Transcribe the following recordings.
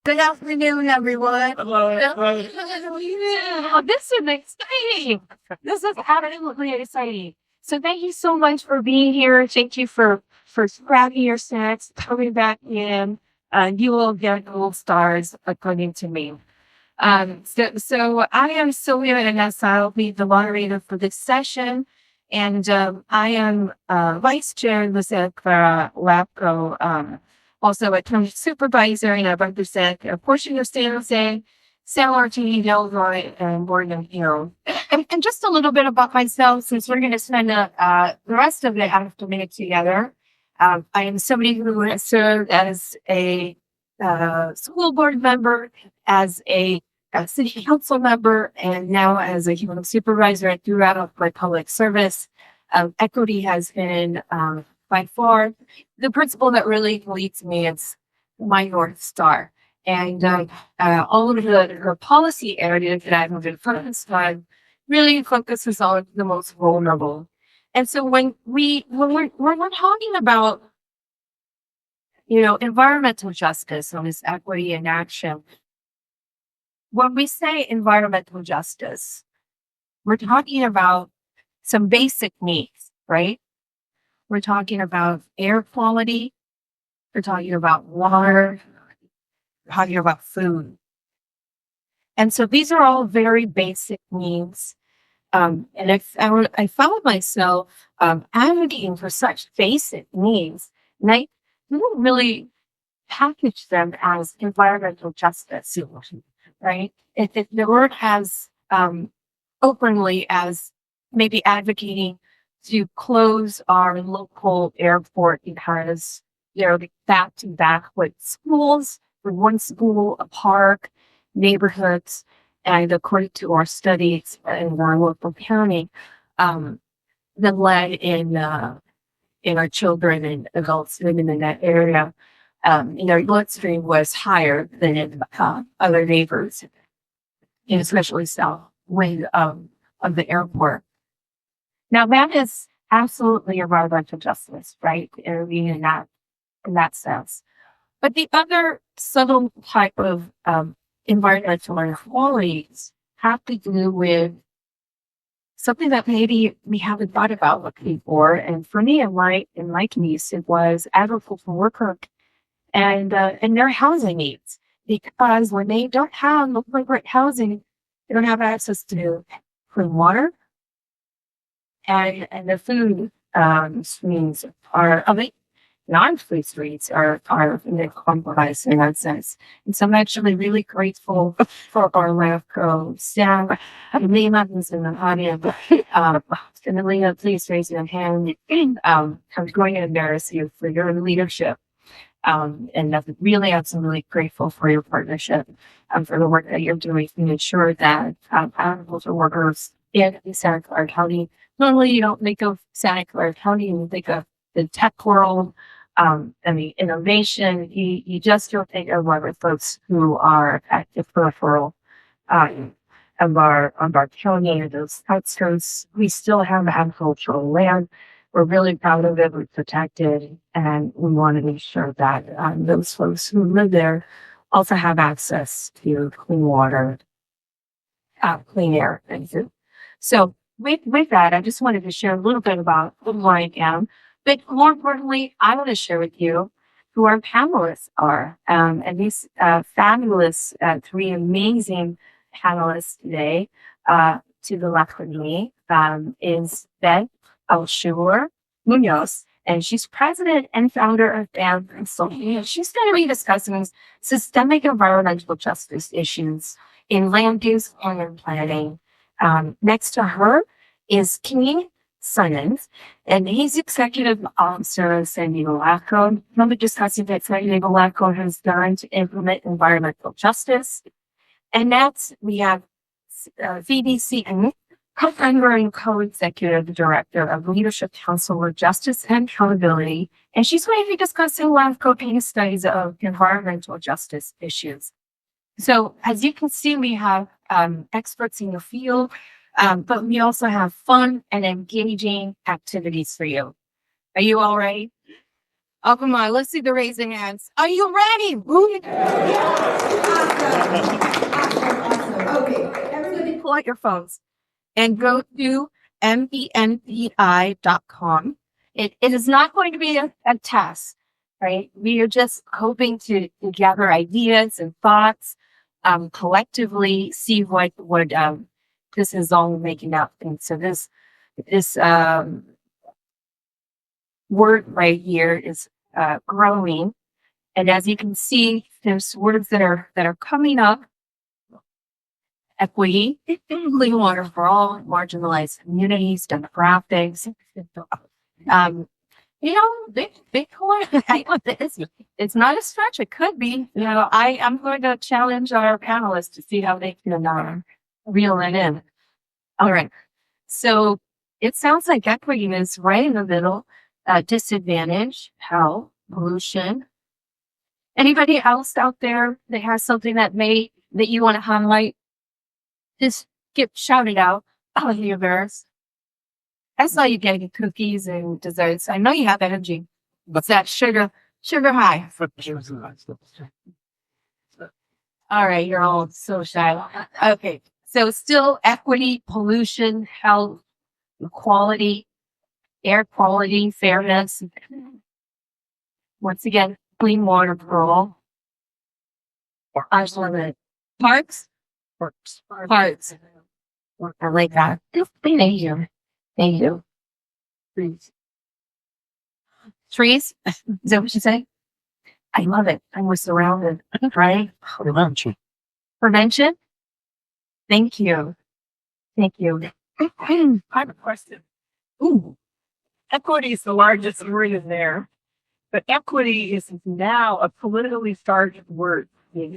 Good afternoon, everyone. Oh, this is exciting. This is absolutely exciting. So thank you so much for being here. Thank you for grabbing your snacks, coming back in. You will get gold stars according to me. So I am Sylvia and I'll be the moderator for this session. And I am vice chair in the Santa Clara LAFCO, also a county supervisor, and I represent a portion of San Jose, San Martin, Illinois, and Morgan Hill. And just a little bit about myself, since we're going to spend the rest of the afternoon together. I am somebody who has served as a school board member, as a city council member, and now as a human supervisor. And throughout my public service, equity has been by far the principle that really leads me. It's my North Star. And all of the policy areas that I've been focused on really focuses on the most vulnerable. And so when we're talking about, environmental justice and this equity in action, when we say environmental justice, we're talking about some basic needs, right? We're talking about air quality. We're talking about water. We're talking about food. And so these are all very basic needs. And I found myself advocating for such basic needs. And I didn't really package them as environmental justice, right? If the word has openly as maybe advocating to close our local airport because they're back to back with schools, for one school, a park, neighborhoods, and according to our studies in our local county, that led in our children and adults living in that area, our bloodstream was higher than in other neighbors, and especially south wing of the airport. Now that is absolutely environmental justice, right? Intervening in that sense. But the other subtle type of environmental inequalities have to do with something that maybe we haven't thought about before. And for me, in my case, it was agricultural worker and their housing needs. Because when they don't have appropriate housing, they don't have access to clean water, and the food streams are, non-food streams are compromised in that sense. And so I'm actually really grateful for our LAFCO staff. Lima is in the audience. And Lima, please raise your hand. I'm going to embarrass you for your leadership. And really absolutely grateful for your partnership, for the work that you're doing to ensure that agricultural workers in Santa Clara County, normally you don't think of Santa Clara County, you think of the tech world, and the innovation. You just don't think of other folks who are at the peripheral of our county or those outskirts. We still have agricultural land. We're really proud of it. We protect it, and we want to make sure that those folks who live there also have access to clean water, clean air, and food. So with that, I just wanted to share a little bit about who I am. But more importantly, I want to share with you who our panelists are. And these fabulous, three amazing panelists today, to the left of me, is Beth Alshuler Munoz, and she's president and founder of BAM Consulting. And she's going to be discussing systemic environmental justice issues in land use and in planning. Next to her is King Simons, and he's executive officer of San Diego LAFCO. We'll be discussing what San Diego LAFCO has done to implement environmental justice. And next, we have VDC, co-founder and co-executive director of Leadership Council for Justice and Accountability. And she's going to be discussing LAFCO case studies of environmental justice issues. So as you can see, we have experts in the field, but we also have fun and engaging activities for you. Are you all right? Oh, come on. Let's see the raising hands. Are you ready? Awesome. Okay, everybody Pull out your phones and go to menpi.com. It is not going to be a test, right? We are just hoping to gather ideas and thoughts, collectively see what this is all making up. And so this word right here is growing. And as you can see, there's words that are coming up: equity, clean water for all, marginalized communities, demographics. You know, big one. It's not a stretch. It could be. You know, I'm going to challenge our panelists to see how they can reel it in. All right. So it sounds like equity is right in the middle. Disadvantage, health, pollution. Anybody else out there that has something that you want to highlight? Just shout it out. Oh, you're embarrassed. I saw you getting cookies and desserts. I know you have energy. What's that? Sugar high. All right, you're all so shy. Okay, so still equity, pollution, health, equality, air quality, fairness. Once again, clean water for all. I just love it. Parks. I like that. Thank you. Trees. Is that what you say? I love it. I was surrounded. Right? Prevention. Thank you. I have a question. Ooh, equity is the largest word in there, but equity is now a politically charged word.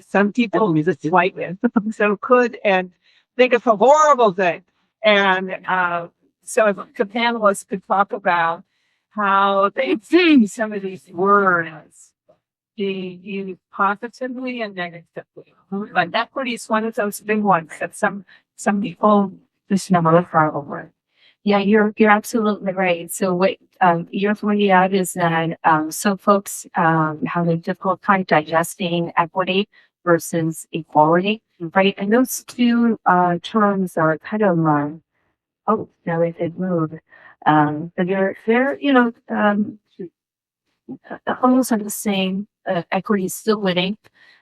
Some people like it, so could and think it's a horrible thing. And so if the panelists could talk about how they see some of these words being used positively and negatively. But equity is one of those big ones that some people just never look over. Yeah, you're absolutely right. So what you're pointing out is that some folks have a difficult time digesting equity versus equality, right? And those two terms are kind of now they've moved. But they're almost are the same. Equity is still winning.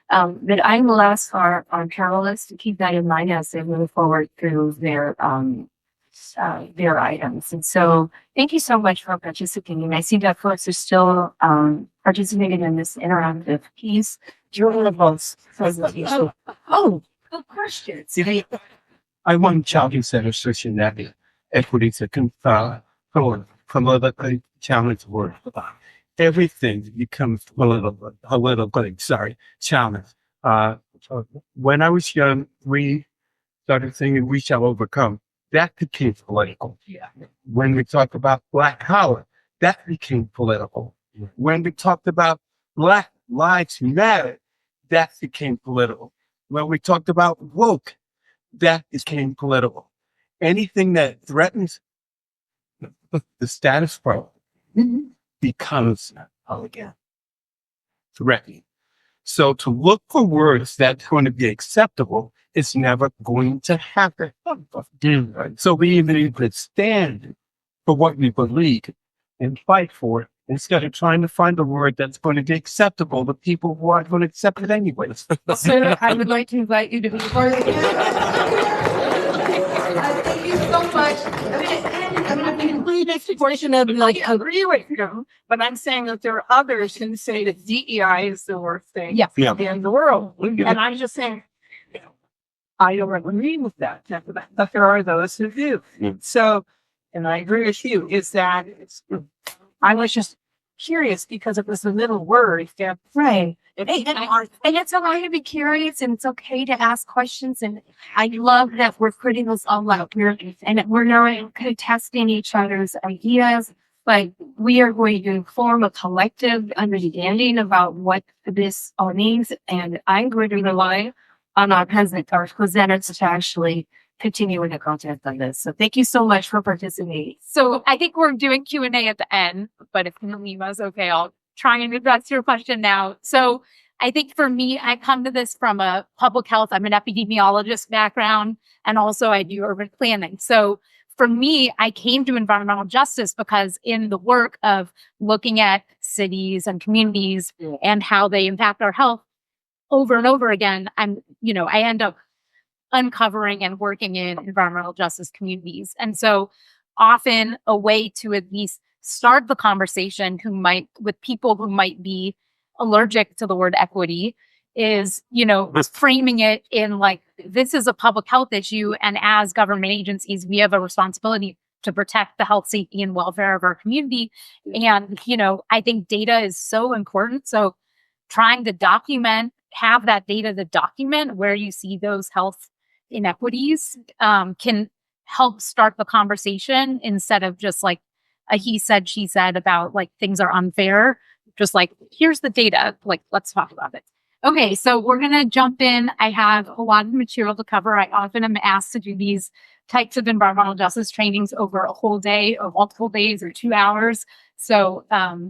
But I will ask our panelists to keep that in mind as they move forward through their items. And so thank you so much for participating. I see that folks are still participating in this interactive piece. Journals presentation. Oh, good question. See, I want challenge center social network equity to politically challenge word. Everything becomes politically challenge. When I was young, we started singing "We Shall Overcome." That became political. Yeah. When we talked about Black power, that became political. When we talked about Black Lives Matter, that became political. When we talked about woke, that became political. Anything that threatens the status quo becomes threatening. So to look for words that's going to be acceptable is never going to happen. So we even need to stand for what we believe and fight for it instead of trying to find a word that's going to be acceptable to people who aren't going to accept it anyways. Sir, I would like to invite you to be part of the thank you so much. I'm going to complete this portion of agree with you, but I'm saying that there are others who say that DEI is the worst thing in the world. And I'm just saying, I don't agree with that, but there are those who do. So, and I agree with you, I was just curious because it was the middle word. Right. And it's okay to be curious and it's okay to ask questions. And I love that we're putting this all out here and we're not contesting each other's ideas, but we are going to form a collective understanding about what this all means. And I'm going to rely on our presenters to actually continue with the content on this. So thank you so much for participating. So I think we're doing Q&A at the end, but if Nalima's okay, I'll try and address your question now. So I think for me, I come to this from a public health, I'm an epidemiologist background, and also I do urban planning. So for me, I came to environmental justice because in the work of looking at cities and communities and how they impact our health over and over again, I end up uncovering and working in environmental justice communities. And so often a way to at least start the conversation with people who might be allergic to the word equity is, framing it in like, this is a public health issue. And as government agencies, we have a responsibility to protect the health, safety, and welfare of our community. And, I think data is so important. So trying to have that data to document where you see those health inequities can help start the conversation instead of just like a he said, she said about like things are unfair. Just like, here's the data, like, let's talk about it. Okay, so we're going to jump in. I have a lot of material to cover. I often am asked to do these types of environmental justice trainings over a whole day or multiple days or 2 hours. So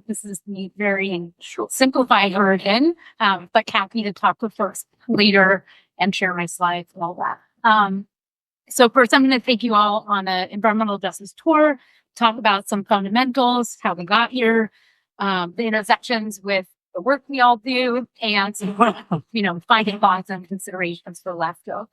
this is the very simplified version, but happy to talk with folks later and share my slides and all that. So first, I'm going to take you all on an environmental justice tour, talk about some fundamentals, how we got here, the intersections with the work we all do, and finding thoughts and considerations for LAFCO.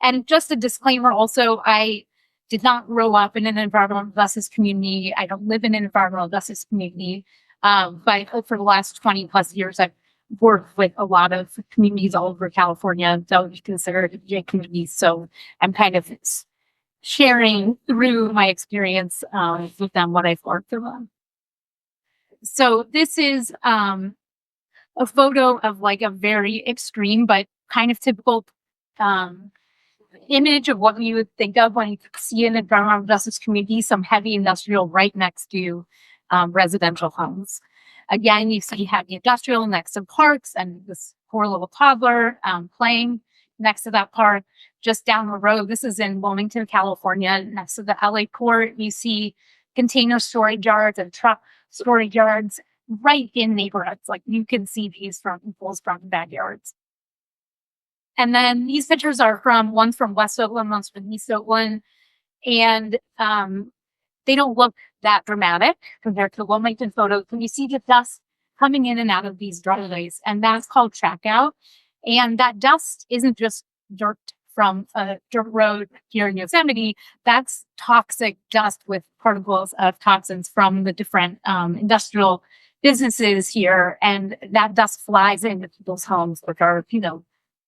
And just a disclaimer also, I did not grow up in an environmental justice community. I don't live in an environmental justice community. But for the last 20 plus years, I've worked with a lot of communities all over California that would be considered EJ communities. So I'm kind of sharing through my experience with them what I've learned through them. So this is a photo of like a very extreme but kind of typical image of what you would think of when you see an environmental justice community, some heavy industrial right next to residential homes. Again, you see heavy industrial next to parks and this poor little toddler playing next to that park. Just down the road, this is in Wilmington, California, next to the LA port. You see container storage yards and truck storage yards right in neighborhoods. Like you can see these from people's front backyards. And then these pictures are one's from West Oakland, one's from East Oakland. And they don't look that dramatic compared to the Wilmington photos. When you see the dust coming in and out of these driveways, and that's called track out. And that dust isn't just dirt from a dirt road here in Yosemite. That's toxic dust with particles of toxins from the different industrial businesses here. And that dust flies into people's homes, which are,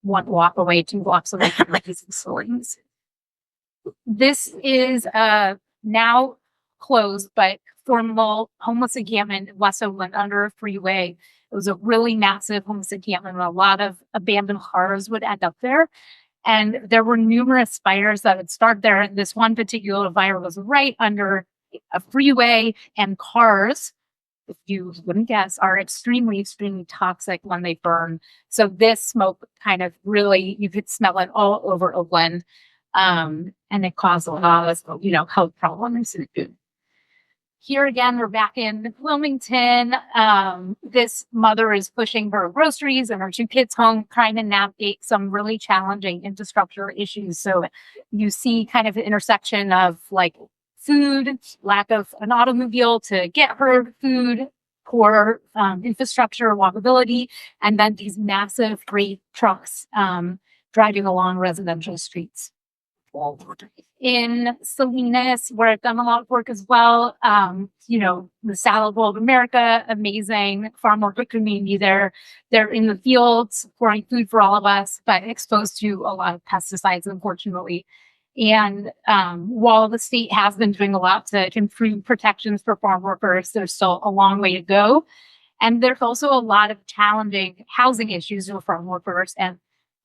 1 block away, 2 blocks away from these facilities. This is now closed, but formal homeless encampment in West Oakland under a freeway. It was a really massive homeless encampment. A lot of abandoned cars would end up there. And there were numerous fires that would start there. And this one particular fire was right under a freeway, and cars, if you wouldn't guess, are extremely, extremely toxic when they burn. So this smoke kind of really, you could smell it all over Oakland. And it caused a lot of, health problems. Here again, we're back in Wilmington. This mother is pushing her groceries and her 2 kids home, trying to navigate some really challenging infrastructure issues. So you see kind of an intersection of like food, lack of an automobile to get her food, poor infrastructure, walkability, and then these massive freight trucks driving along residential streets. In Salinas, where I've done a lot of work as well, the Salad Bowl of America, amazing farm worker community there. They're in the fields growing food for all of us, but exposed to a lot of pesticides, unfortunately. And while the state has been doing a lot to improve protections for farm workers, there's still a long way to go. And there's also a lot of challenging housing issues for farm workers and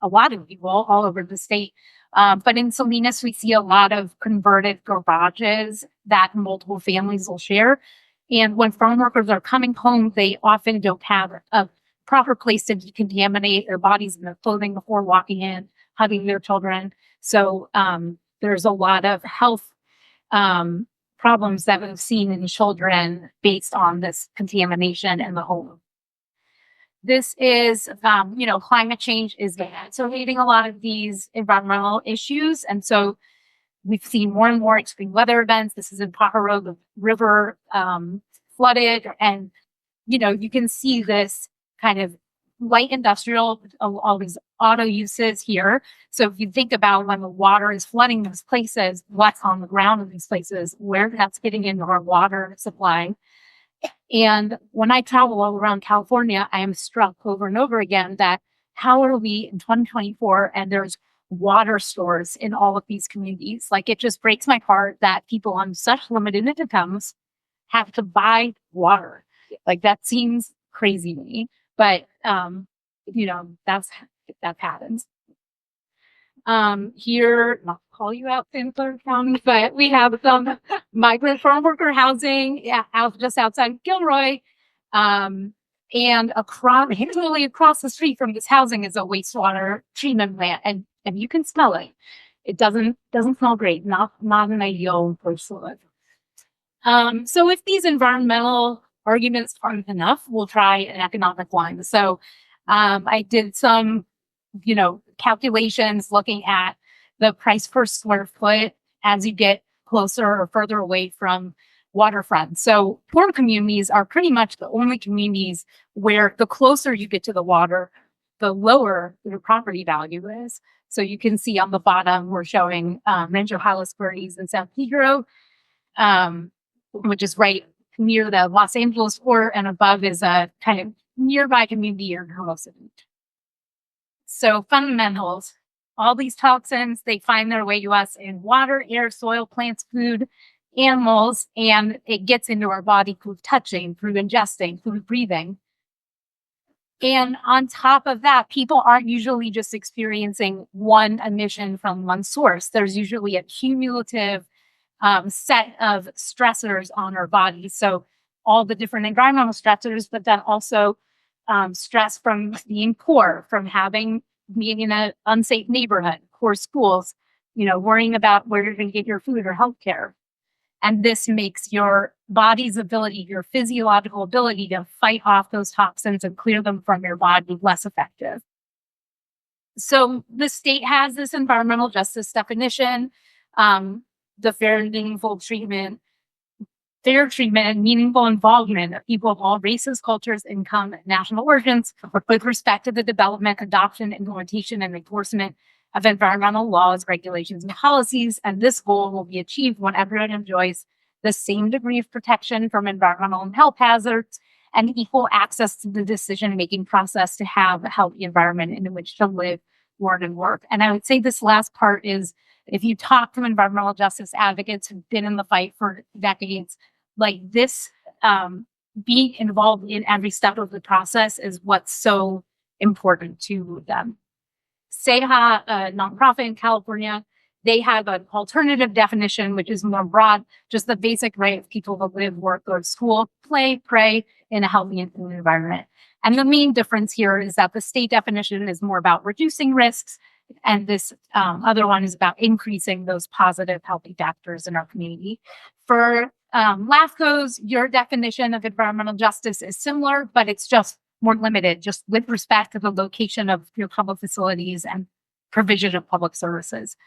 a lot of people all over the state. But in Salinas, we see a lot of converted garages that multiple families will share. And when farm workers are coming home, they often don't have a proper place to decontaminate their bodies and their clothing before walking in, hugging their children. So there's a lot of health problems that we've seen in children based on this contamination in the home. This is, climate change is exacerbating a lot of these environmental issues. And so we've seen more and more extreme weather events. This is in Pajaro, the river flooded. And, you can see this kind of light industrial, all these auto uses here. So if you think about when the water is flooding those places, what's on the ground in these places, where that's getting into our water supply. And when I travel all around California, I am struck over and over again that how are we in 2024 and there's water stores in all of these communities? Like, it just breaks my heart that people on such limited incomes have to buy water. Like, that seems crazy to me, but that happens. Here, not to call you out, Sinclair County, but we have some migrant farm worker housing just outside of Gilroy. And literally across the street from this housing is a wastewater treatment plant, and you can smell it. It doesn't smell great. Not an ideal place to live. So if these environmental arguments aren't enough, we'll try an economic one. So I did some calculations looking at the price per square foot as you get closer or further away from waterfront. So poor communities are pretty much the only communities where the closer you get to the water, the lower your property value is. So you can see on the bottom, we're showing Rancho Palos Verdes and San Pedro, which is right near the Los Angeles port, and above is a kind of nearby community here in Hermosa Beach. So fundamentals, all these toxins, they find their way to us in water, air, soil, plants, food, animals, and it gets into our body through touching, through ingesting, through breathing. And on top of that, people aren't usually just experiencing one emission from one source. There's usually a cumulative set of stressors on our bodies. So all the different environmental stressors, but then also stress from being poor, from being in an unsafe neighborhood, poor schools, worrying about where you're going to get your food or healthcare. And this makes your body's ability, your physiological ability to fight off those toxins and clear them from your body less effective. So the state has this environmental justice definition, the fair and meaningful treatment and meaningful involvement of people of all races, cultures, income, and national origins with respect to the development, adoption, implementation, and enforcement of environmental laws, regulations, and policies. And this goal will be achieved when everyone enjoys the same degree of protection from environmental and health hazards and equal access to the decision-making process to have a healthy environment in which to live, learn, and work. And I would say this last part is, if you talk to environmental justice advocates who've been in the fight for decades, like this, being involved in every step of the process is what's so important to them. SEHA, a nonprofit in California, they have an alternative definition, which is more broad, just the basic right of people to live, work, go to school, play, pray in a healthy and clean environment. And the main difference here is that the state definition is more about reducing risks, and this other one is about increasing those positive, healthy factors in our community. For LAFCOs, your definition of environmental justice is similar, but it's just more limited, just with respect to the location of your public facilities and provision of public services.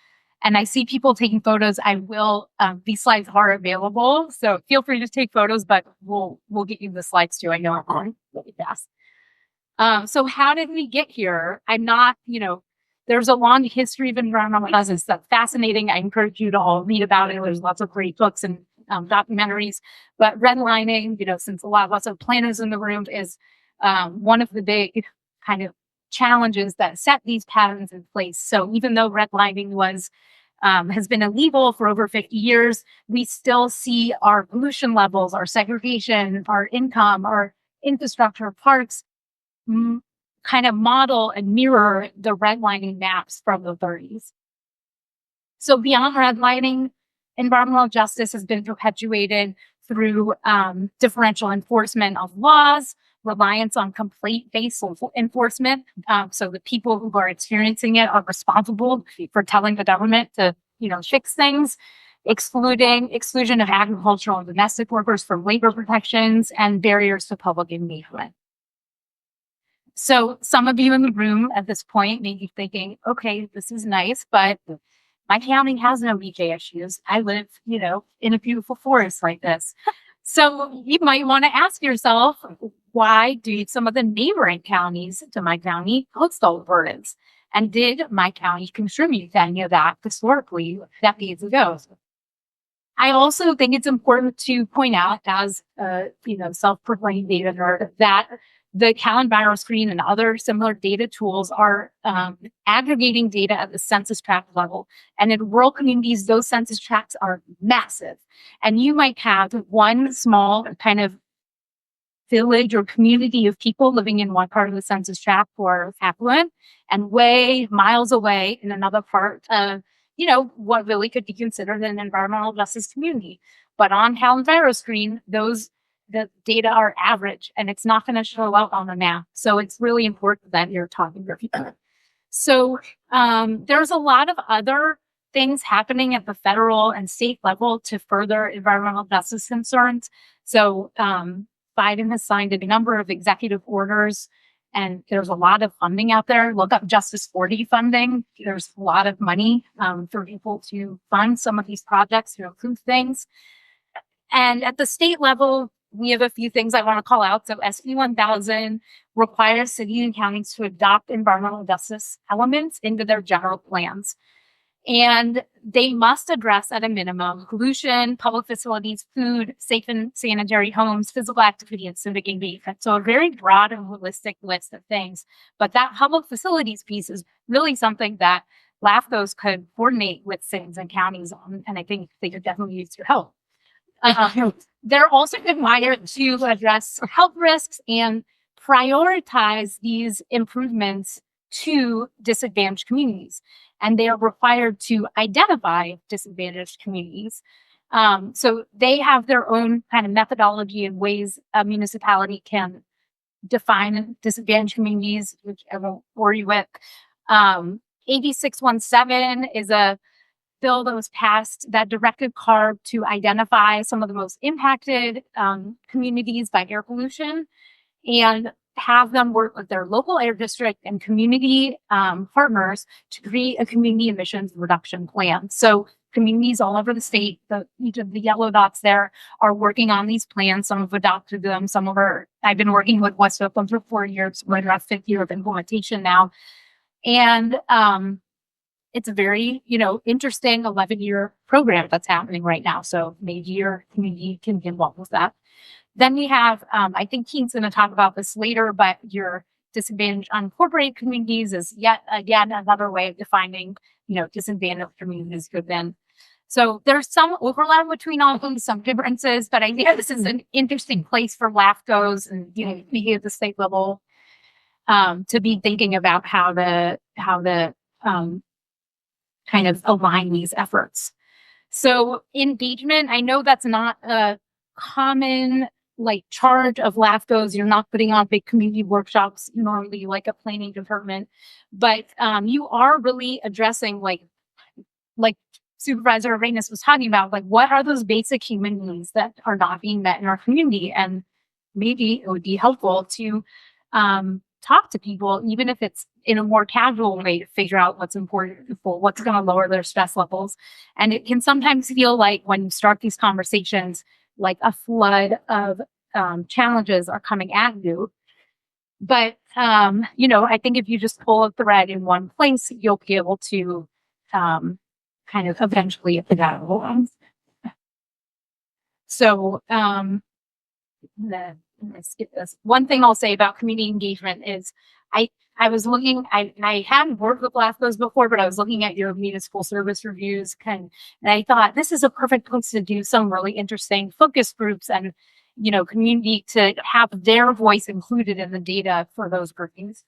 And I see people taking photos. I will, these slides are available, so feel free to take photos, but we'll get you the slides too. I know I'm going really fast. So how did we get here? I'm not, there's a long history of environmental justice that's fascinating. I encourage you to all read about it. There's lots of great books and documentaries, but redlining, since a lot of us have planners in the room, is one of the big kind of challenges that set these patterns in place. So even though redlining has been illegal for over 50 years, we still see our pollution levels, our segregation, our income, our infrastructure, parks, kind of model and mirror the redlining maps from the 30s. So beyond redlining, environmental justice has been perpetuated through differential enforcement of laws, reliance on complaint-based enforcement. So the people who are experiencing it are responsible for telling the government to, fix things, exclusion of agricultural and domestic workers from labor protections, and barriers to public engagement. So some of you in the room at this point may be thinking, okay, this is nice, but my county has no BJ issues. I live, in a beautiful forest like this. So you might want to ask yourself, why do some of the neighboring counties to my county host those burdens? And did my county contribute to any of that historically decades ago? I also think it's important to point out, as self-proclaimed data nerd, that the CalEnviroscreen and other similar data tools are aggregating data at the census tract level. And in rural communities, those census tracts are massive. And you might have one small kind of village or community of people living in one part of the census tract who are affluent, and way miles away in another part of, what really could be considered an environmental justice community. But on CalEnviroscreen, the data are average, and it's not going to show up on the map. So it's really important that you're talking to people. So there's a lot of other things happening at the federal and state level to further environmental justice concerns. So Biden has signed a number of executive orders, and there's a lot of funding out there. Look up Justice 40 funding. There's a lot of money for people to fund some of these projects to improve things. And at the state level, we have a few things I want to call out. So SB 1000 requires cities and counties to adopt environmental justice elements into their general plans. And they must address at a minimum pollution, public facilities, food, safe and sanitary homes, physical activity, and civic engagement. So a very broad and holistic list of things. But that public facilities piece is really something that LAFCOs could coordinate with cities and counties on, and I think they could definitely use your help. They're also required to address health risks and prioritize these improvements to disadvantaged communities. And they are required to identify disadvantaged communities. So they have their own kind of methodology and ways a municipality can define disadvantaged communities, which I won't bore you with. AB 617 is a bill that was passed that directed CARB to identify some of the most impacted communities by air pollution and have them work with their local air district and community partners to create a community emissions reduction plan. So communities all over the state, each of the yellow dots there, are working on these plans. Some have adopted them. I've been working with West Oakland for 4 years. We're in our 5th year of implementation now. And it's a very, interesting 11-year program that's happening right now. So maybe your community can get involved with that. Then we have, I think Keen's going to talk about this later, but your disadvantaged unincorporated communities is yet again another way of defining, disadvantaged communities within. So there's some overlap between all of them, some differences, but I think this is an interesting place for LAFCOs and, maybe at the state level to be thinking about how to kind of align these efforts. So engagement, I know that's not a common charge of LAFCOs. You're not putting on big community workshops normally like a planning department, but you are really addressing like Supervisor Reynes was talking about, what are those basic human needs that are not being met in our community? And maybe it would be helpful to talk to people, even if it's in a more casual way, to figure out what's important to people, what's going to lower their stress levels. And it can sometimes feel like when you start these conversations, like a flood of challenges are coming at you. But, I think if you just pull a thread in one place, you'll be able to kind of eventually figure out along. So, let's skip this. One thing I'll say about community engagement is I was looking, I hadn't worked with LAFCOs before, but I was looking at your municipal service reviews and I thought this is a perfect place to do some really interesting focus groups and, community to have their voice included in the data for those groupings.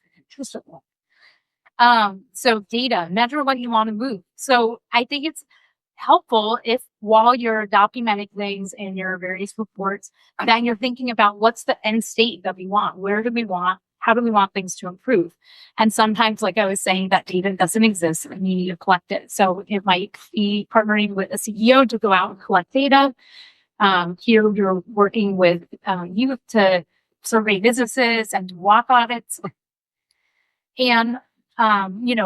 So data, measure what you want to move. So I think it's helpful if while you're documenting things in your various reports, then you're thinking about what's the end state that we want? Where do we want? How do we want things to improve? And sometimes, like I was saying, that data doesn't exist and you need to collect it. So it might be partnering with a CEO to go out and collect data. Here you're working with youth to survey businesses and to walk audits. and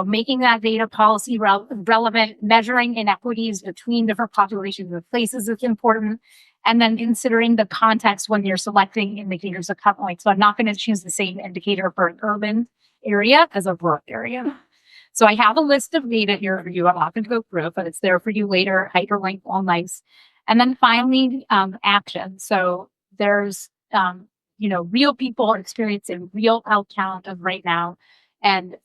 making that data policy relevant, measuring inequities between different populations of places is important. And then considering the context when you're selecting indicators of cut point. So I'm not going to choose the same indicator for an urban area as a rural area. So I have a list of data here for you. I'm not going to go through it, but it's there for you later. Hyperlink, all nice. And then finally, action. So there's, real people experiencing real health challenges right now, and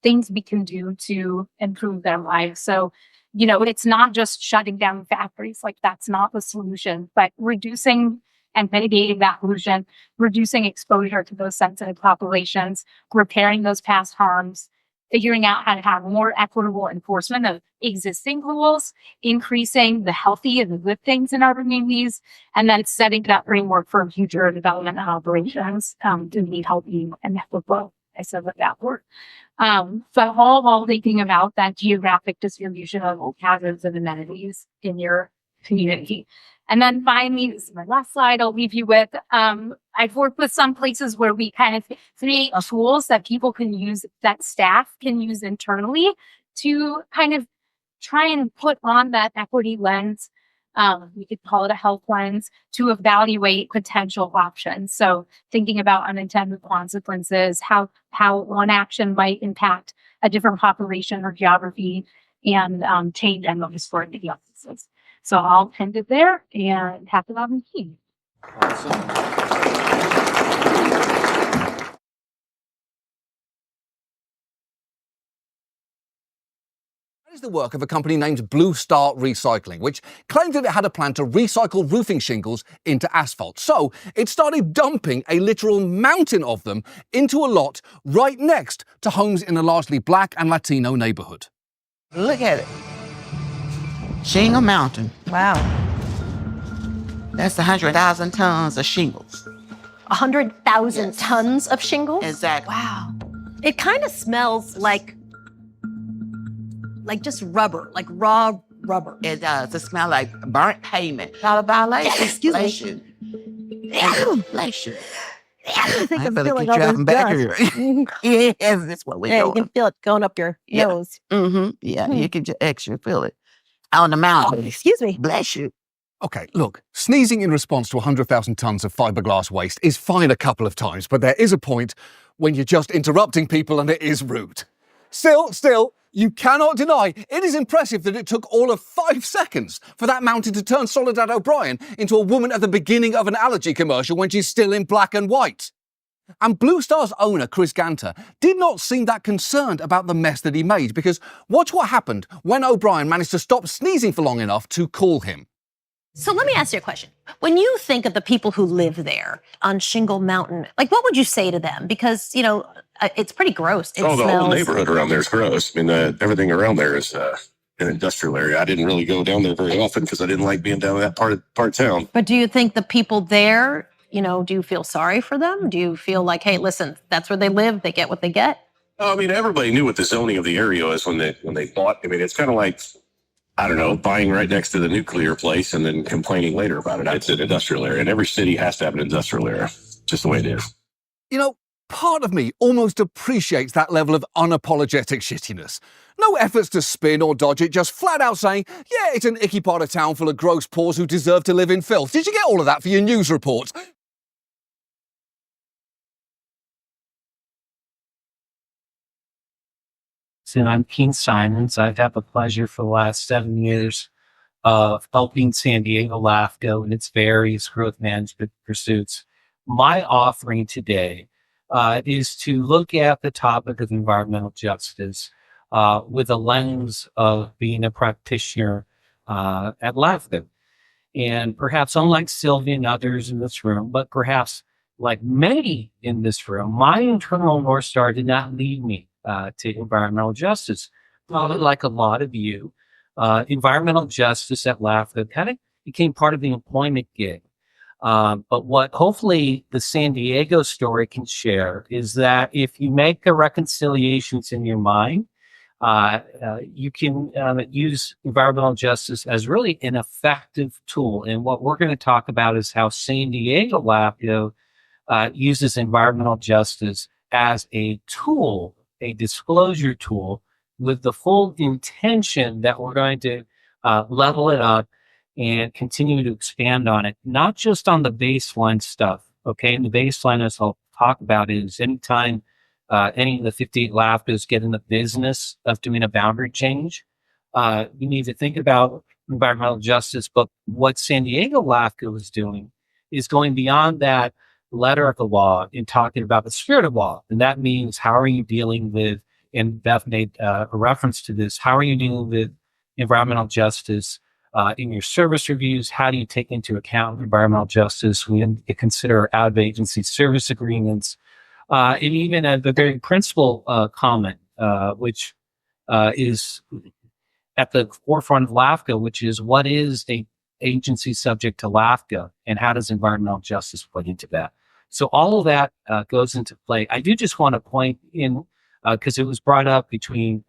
things we can do to improve their lives. So, it's not just shutting down factories. Like, that's not the solution, but reducing and mitigating that pollution, reducing exposure to those sensitive populations, repairing those past harms, figuring out how to have more equitable enforcement of existing rules, increasing the healthy and the good things in our communities, and then setting that framework for future development and operations to meet healthy and equitable. I said with that word. But all thinking about that geographic distribution of hazards and amenities in your community. And then finally, this is my last slide I'll leave you with. I've worked with some places where we kind of create tools that people can use, that staff can use internally to kind of try and put on that equity lens. We could call it a health lens to evaluate potential options. So thinking about unintended consequences, how one action might impact a different population or geography, and change endless for the offices. So I'll end it there and happy to have a meeting. That is the work of a company named Blue Star Recycling, which claimed that it had a plan to recycle roofing shingles into asphalt. So it started dumping a literal mountain of them into a lot right next to homes in a largely black and Latino neighborhood. Look at it. Shingle Mountain. Wow. That's 100,000 tons of shingles. 100,000 Yes. tons of shingles? Exactly. Wow. It kind of smells like just rubber, like raw rubber. It does. It smells like burnt pavement. Not a violation. Excuse me. Bless you. Bless you. I think I better feel like keep all driving this back dust. here. Yes, that's what we're Yeah, you doing. can feel it going up your Yeah. nose. Mm-hmm. Yeah, you can just extra feel it. On the mountain. Excuse me. Bless you. Okay, look, sneezing in response to 100,000 tons of fiberglass waste is fine a couple of times, but there is a point when you're just interrupting people and it is rude. Still, you cannot deny it is impressive that it took all of 5 seconds for that mountain to turn Soledad O'Brien into a woman at the beginning of an allergy commercial when she's still in black and white. And Blue Star's owner, Chris Ganter, did not seem that concerned about the mess that he made, because watch what happened when O'Brien managed to stop sneezing for long enough to call him. So let me ask you a question. When you think of the people who live there on Shingle Mountain, like, what would you say to them? Because, it's pretty gross. It The whole smells. neighborhood around there is gross. I mean, everything around there is an industrial area. I didn't really go down there very often because I didn't like being down in that part of town. But do you think the people there, do you feel sorry for them? Do you feel like, hey, listen, that's where they live, they get what they get? I mean, everybody knew what the zoning of the area was when they bought. I mean, it's kind of like, I don't know, buying right next to the nuclear place and then complaining later about it. It's an industrial area, and every city has to have an industrial area. Just the way it is. Part of me almost appreciates that level of unapologetic shittiness. No efforts to spin or dodge it, just flat out saying, yeah, it's an icky part of town full of gross paws who deserve to live in filth. Did you get all of that for your news report? And I'm Keen Simons. I've had the pleasure for the last 7 years of helping San Diego LAFCO in its various growth management pursuits. My offering today is to look at the topic of environmental justice with a lens of being a practitioner at LAFCO. And perhaps unlike Sylvia and others in this room, but perhaps like many in this room, my internal North Star did not lead me to environmental justice. Probably like a lot of you, environmental justice at LAFCO kind of became part of the employment gig. But what hopefully the San Diego story can share is that if you make the reconciliations in your mind, you can use environmental justice as really an effective tool. And what we're going to talk about is how San Diego LAFCO uses environmental justice as a tool a disclosure tool with the full intention that we're going to level it up and continue to expand on it, not just on the baseline stuff. Okay. And the baseline, as I'll talk about, is anytime any of the 58 LAFCOs get in the business of doing a boundary change, you need to think about environmental justice. But what San Diego LAFCO is doing is going beyond that letter of the law and talking about the spirit of law. And that means, how are you dealing with, and Beth made a reference to this, how are you dealing with environmental justice in your service reviews? How do you take into account environmental justice when you consider out-of-agency service agreements? And even at the very principal comment, which is at the forefront of LAFCO, which is, what is a agency subject to LAFCO, and how does environmental justice play into that? So all of that goes into play. I do just want to point in, because it was brought up between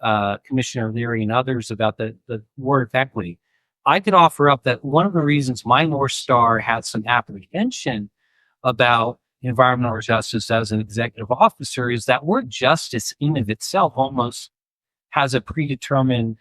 Commissioner Leary and others about the word equity. I could offer up that one of the reasons my North Star had some apprehension about environmental justice as an executive officer is that word justice in of itself almost has a predetermined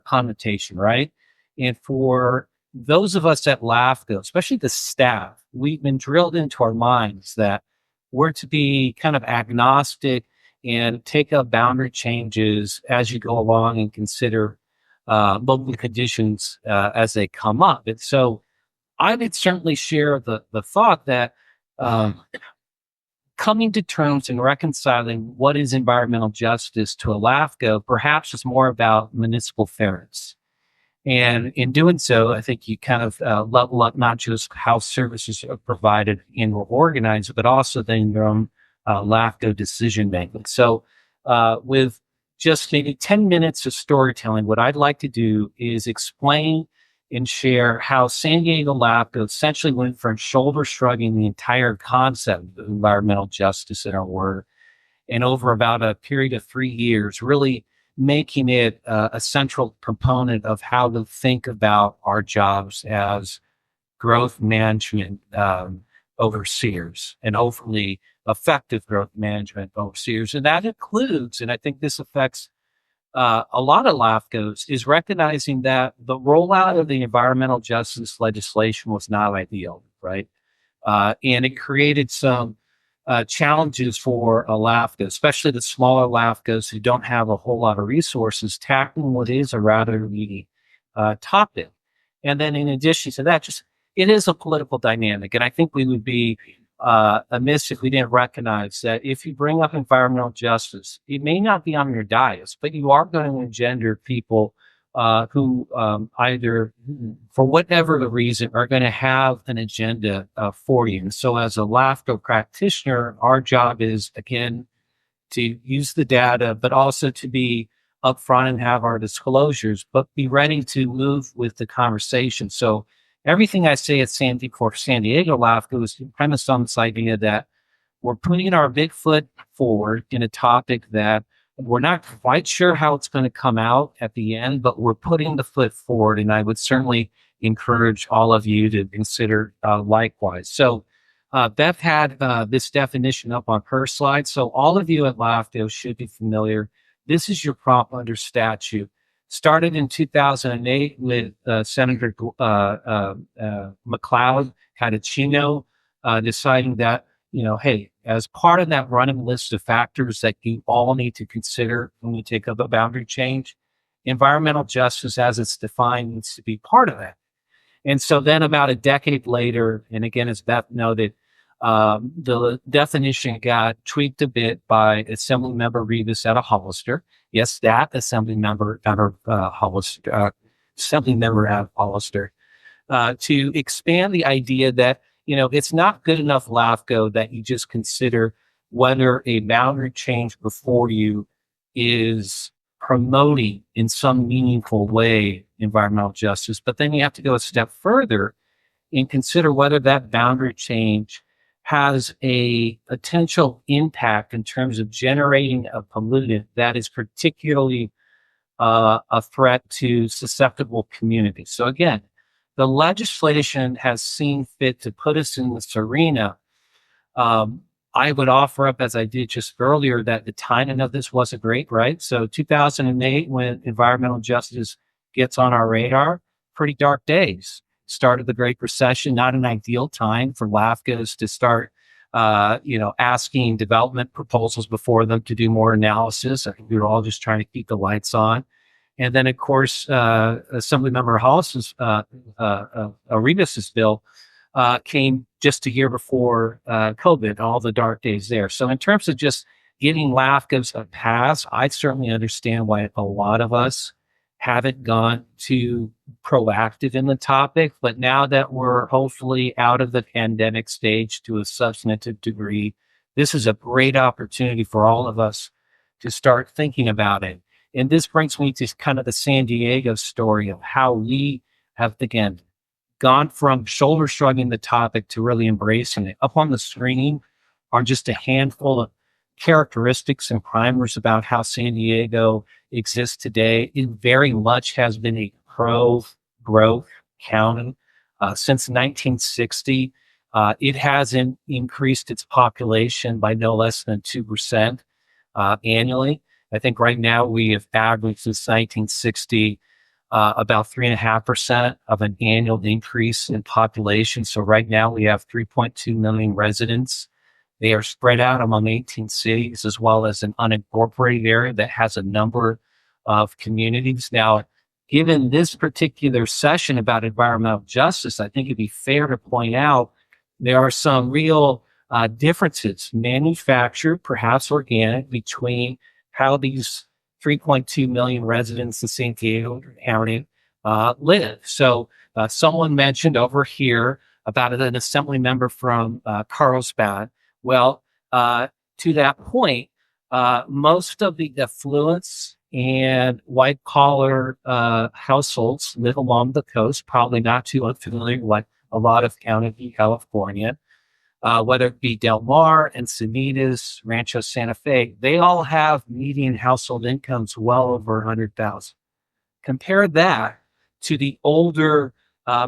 connotation, right? And for those of us at LAFCO, especially the staff, we've been drilled into our minds that we're to be kind of agnostic and take up boundary changes as you go along and consider local conditions as they come up. And so I would certainly share the thought that coming to terms and reconciling what is environmental justice to a LAFCO perhaps is more about municipal fairness. And in doing so, I think you kind of level up not just how services are provided and or organized, but also then your own LAFCO decision making. So with just maybe 10 minutes of storytelling, what I'd like to do is explain and share how San Diego LAFCO essentially went from shoulder shrugging the entire concept of environmental justice in our work, and over about a period of 3 years, really making it a central component of how to think about our jobs as growth management overseers, and hopefully effective growth management overseers. And that includes, and I think this affects a lot of LAFCOs, is recognizing that the rollout of the environmental justice legislation was not ideal, right? And it created some challenges for a LAFCO, especially the smaller LAFCOs who don't have a whole lot of resources, tackling what is a rather meaty topic. And then in addition to that, just it is a political dynamic. And I think we would be amiss if we didn't recognize that if you bring up environmental justice, it may not be on your dais, but you are going to engender people who either, for whatever the reason, are going to have an agenda for you. And so as a LAFCO practitioner, our job is, again, to use the data, but also to be upfront and have our disclosures, but be ready to move with the conversation. So everything I say at San Diego LAFCO is premised on this idea that we're putting our big foot forward in a topic that we're not quite sure how it's going to come out at the end, but we're putting the foot forward. And I would certainly encourage all of you to consider likewise. So Beth had this definition up on her slide. So all of you at LAFCO should be familiar. This is your prompt under statute. Started in 2008 with Senator McLeod Catachino deciding that, hey, as part of that running list of factors that you all need to consider when you take up a boundary change, environmental justice as it's defined needs to be part of that. And so then about a decade later, and again, as Beth noted, the definition got tweaked a bit by Assemblymember Rivas out of Hollister. Yes, that Assemblymember out of Hollister, Assemblymember out of Hollister, to expand the idea that, it's not good enough, LAFCO, that you just consider whether a boundary change before you is promoting in some meaningful way environmental justice, but then you have to go a step further and consider whether that boundary change has a potential impact in terms of generating a pollutant that is particularly a threat to susceptible communities. So again, the legislation has seen fit to put us in this arena. I would offer up, as I did just earlier, that the timing of this wasn't great, right? So 2008, when environmental justice gets on our radar, pretty dark days. Started the Great Recession, not an ideal time for LAFCOs to start, asking development proposals before them to do more analysis. I think we were all just trying to keep the lights on. And then, of course, Assemblymember Hollis's Rivas's bill came just a year before COVID, all the dark days there. So in terms of just giving LAFCOs a pass, I certainly understand why a lot of us haven't gone too proactive in the topic. But now that we're hopefully out of the pandemic stage to a substantive degree, this is a great opportunity for all of us to start thinking about it. And this brings me to kind of the San Diego story of how we have, again, gone from shoulder shrugging the topic to really embracing it. Up on the screen are just a handful of characteristics and primers about how San Diego exists today. It very much has been a pro-growth county. Since 1960, it hasn't increased its population by no less than 2% annually. I think right now we have averaged since 1960 about 3.5% of an annual increase in population. So right now we have 3.2 million residents. They are spread out among 18 cities, as well as an unincorporated area that has a number of communities. Now, given this particular session about environmental justice, I think it'd be fair to point out there are some real differences, manufactured, perhaps organic, between how these 3.2 million residents in San Diego County live. So someone mentioned over here about an assembly member from Carlsbad. Well, to that point, most of the affluents and white collar households live along the coast, probably not too unfamiliar with a lot of counties in California. Whether it be Del Mar, Encinitas, Rancho Santa Fe, they all have median household incomes well over 100,000. Compare that to the older,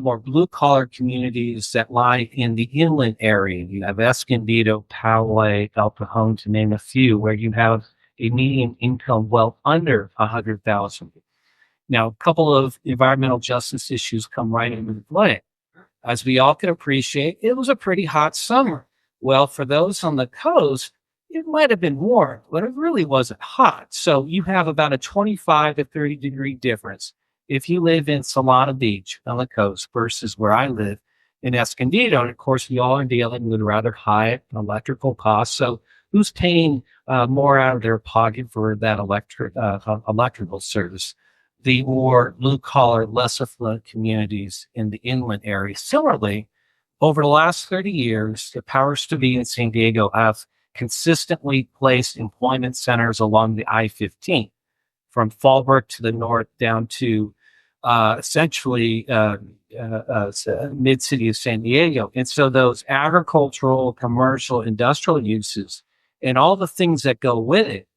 more blue-collar communities that lie in the inland area. You have Escondido, Poway, El Cajon, to name a few, where you have a median income well under 100,000. Now, a couple of environmental justice issues come right into play. As we all can appreciate, it was a pretty hot summer. Well, for those on the coast, it might have been warm, but it really wasn't hot. So you have about a 25 to 30 degree difference if you live in Solana Beach on the coast versus where I live in Escondido. And of course, we all are dealing with rather high electrical costs. So who's paying more out of their pocket for that electrical service? The more blue-collar, less affluent communities in the inland area. Similarly, over the last 30 years, the powers to be in San Diego have consistently placed employment centers along the I-15, from Fallbrook to the north down to essentially mid-city of San Diego. And so those agricultural, commercial, industrial uses and all the things that go with it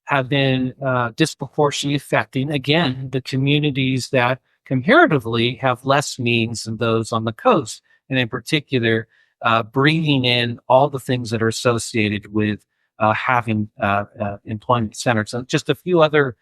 have been disproportionately affecting, again, the communities that comparatively have less means than those on the coast. And in particular, bringing in all the things that are associated with having employment centers. And just a few other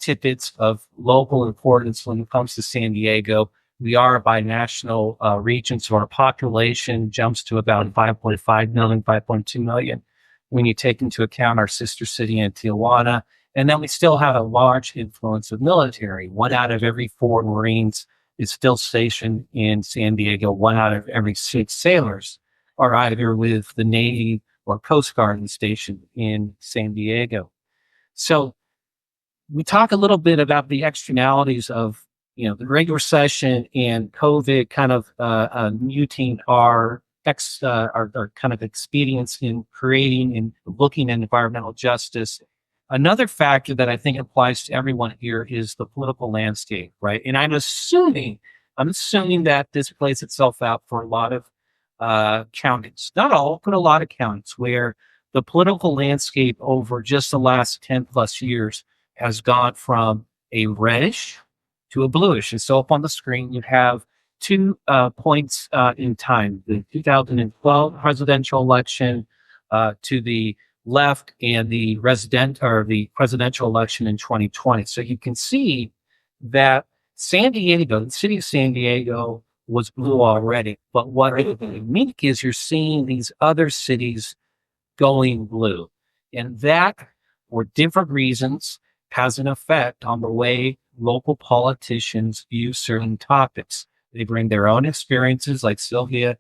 tidbits of local importance when it comes to San Diego. We are a binational region, so our population jumps to about 5.5 million, 5.2 million. When you take into account our sister city in Tijuana. And then we still have a large influence of military. 1 out of every 4 Marines is still stationed in San Diego. 1 out of every 6 sailors are either with the Navy or Coast Guard stationed in San Diego. So we talk a little bit about the externalities of the Great Recession and COVID kind of muting our kind of expedience in creating and looking at environmental justice. Another factor that I think applies to everyone here is the political landscape, right? And I'm assuming that this plays itself out for a lot of counties, not all, but a lot of counties, where the political landscape over just the last 10 plus years has gone from a reddish to a bluish. And so up on the screen, you have 2 points in time: the 2012 presidential election, to the left and the presidential election in 2020. So you can see that San Diego, the city of San Diego, was blue already. But what is unique is you're seeing these other cities going blue. And that, for different reasons, has an effect on the way local politicians view certain topics. They bring their own experiences, like Sylvia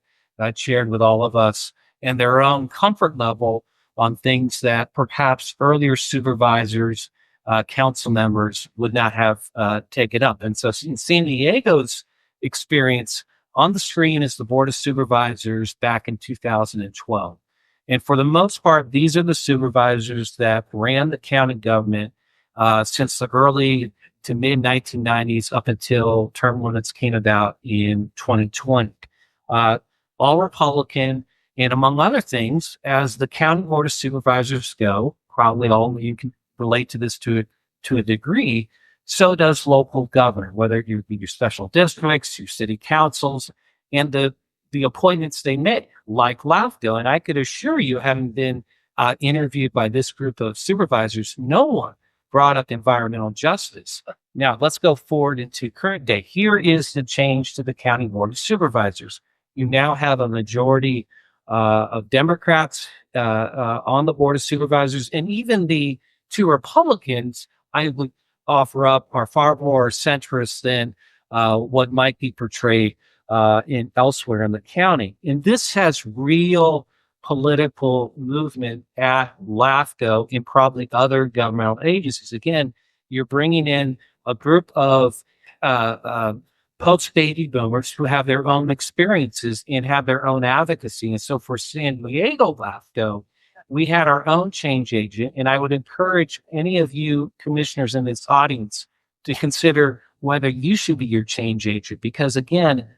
shared with all of us, and their own comfort level on things that perhaps earlier supervisors, council members would not have taken up. And so in San Diego's experience, on the screen is the Board of Supervisors back in 2012. And for the most part, these are the supervisors that ran the county government since the early to mid 1990s up until term limits came about in 2020. All Republican, and among other things, as the county board of supervisors go, probably all of you can relate to this to a degree, so does local government, whether you be your special districts, your city councils, and the appointments they make, like LAFCO. And I could assure you, having been interviewed by this group of supervisors, no one brought up environmental justice. Now, let's go forward into current day. Here is the change to the county board of supervisors. You now have a majority of Democrats on the board of supervisors, and even the two Republicans, I would offer up, are far more centrist than what might be portrayed in elsewhere in the county. And this has real political movement at LAFCO and probably other governmental agencies. Again, you're bringing in a group of post-baby boomers who have their own experiences and have their own advocacy. And so for San Diego LAFCO, we had our own change agent. And I would encourage any of you commissioners in this audience to consider whether you should be your change agent, because again,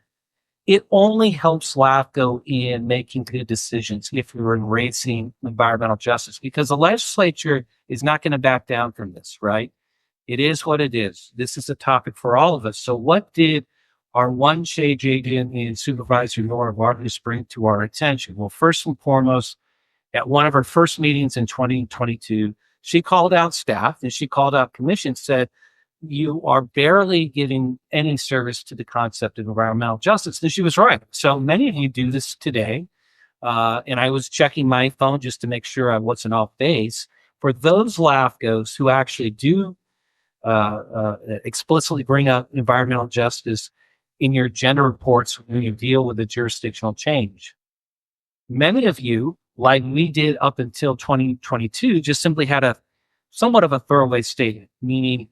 it only helps LAFCO in making good decisions if you're embracing environmental justice, because the legislature is not going to back down from this, right? It is what it is. This is a topic for all of us. So what did our one change agent in Supervisor Nora Vargas bring to our attention? Well, first and foremost, at one of her first meetings in 2022, she called out staff and she called out commission, said, you are barely giving any service to the concept of environmental justice. And she was right. So many of you do this today. And I was checking my phone just to make sure I wasn't off base. For those LAFCOs who actually do explicitly bring up environmental justice in your gender reports when you deal with the jurisdictional change, many of you, like we did up until 2022, just simply had a somewhat of a throwaway statement, meaning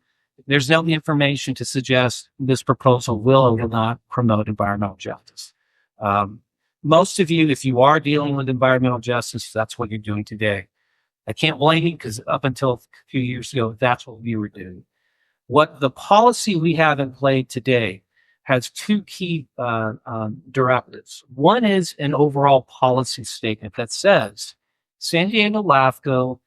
there's no information to suggest this proposal will or will not promote environmental justice. Most of you, if you are dealing with environmental justice, that's what you're doing today. I can't blame you, because up until a few years ago, that's what we were doing. What the policy we have in play today has two key directives. One is an overall policy statement that says San Diego LAFCO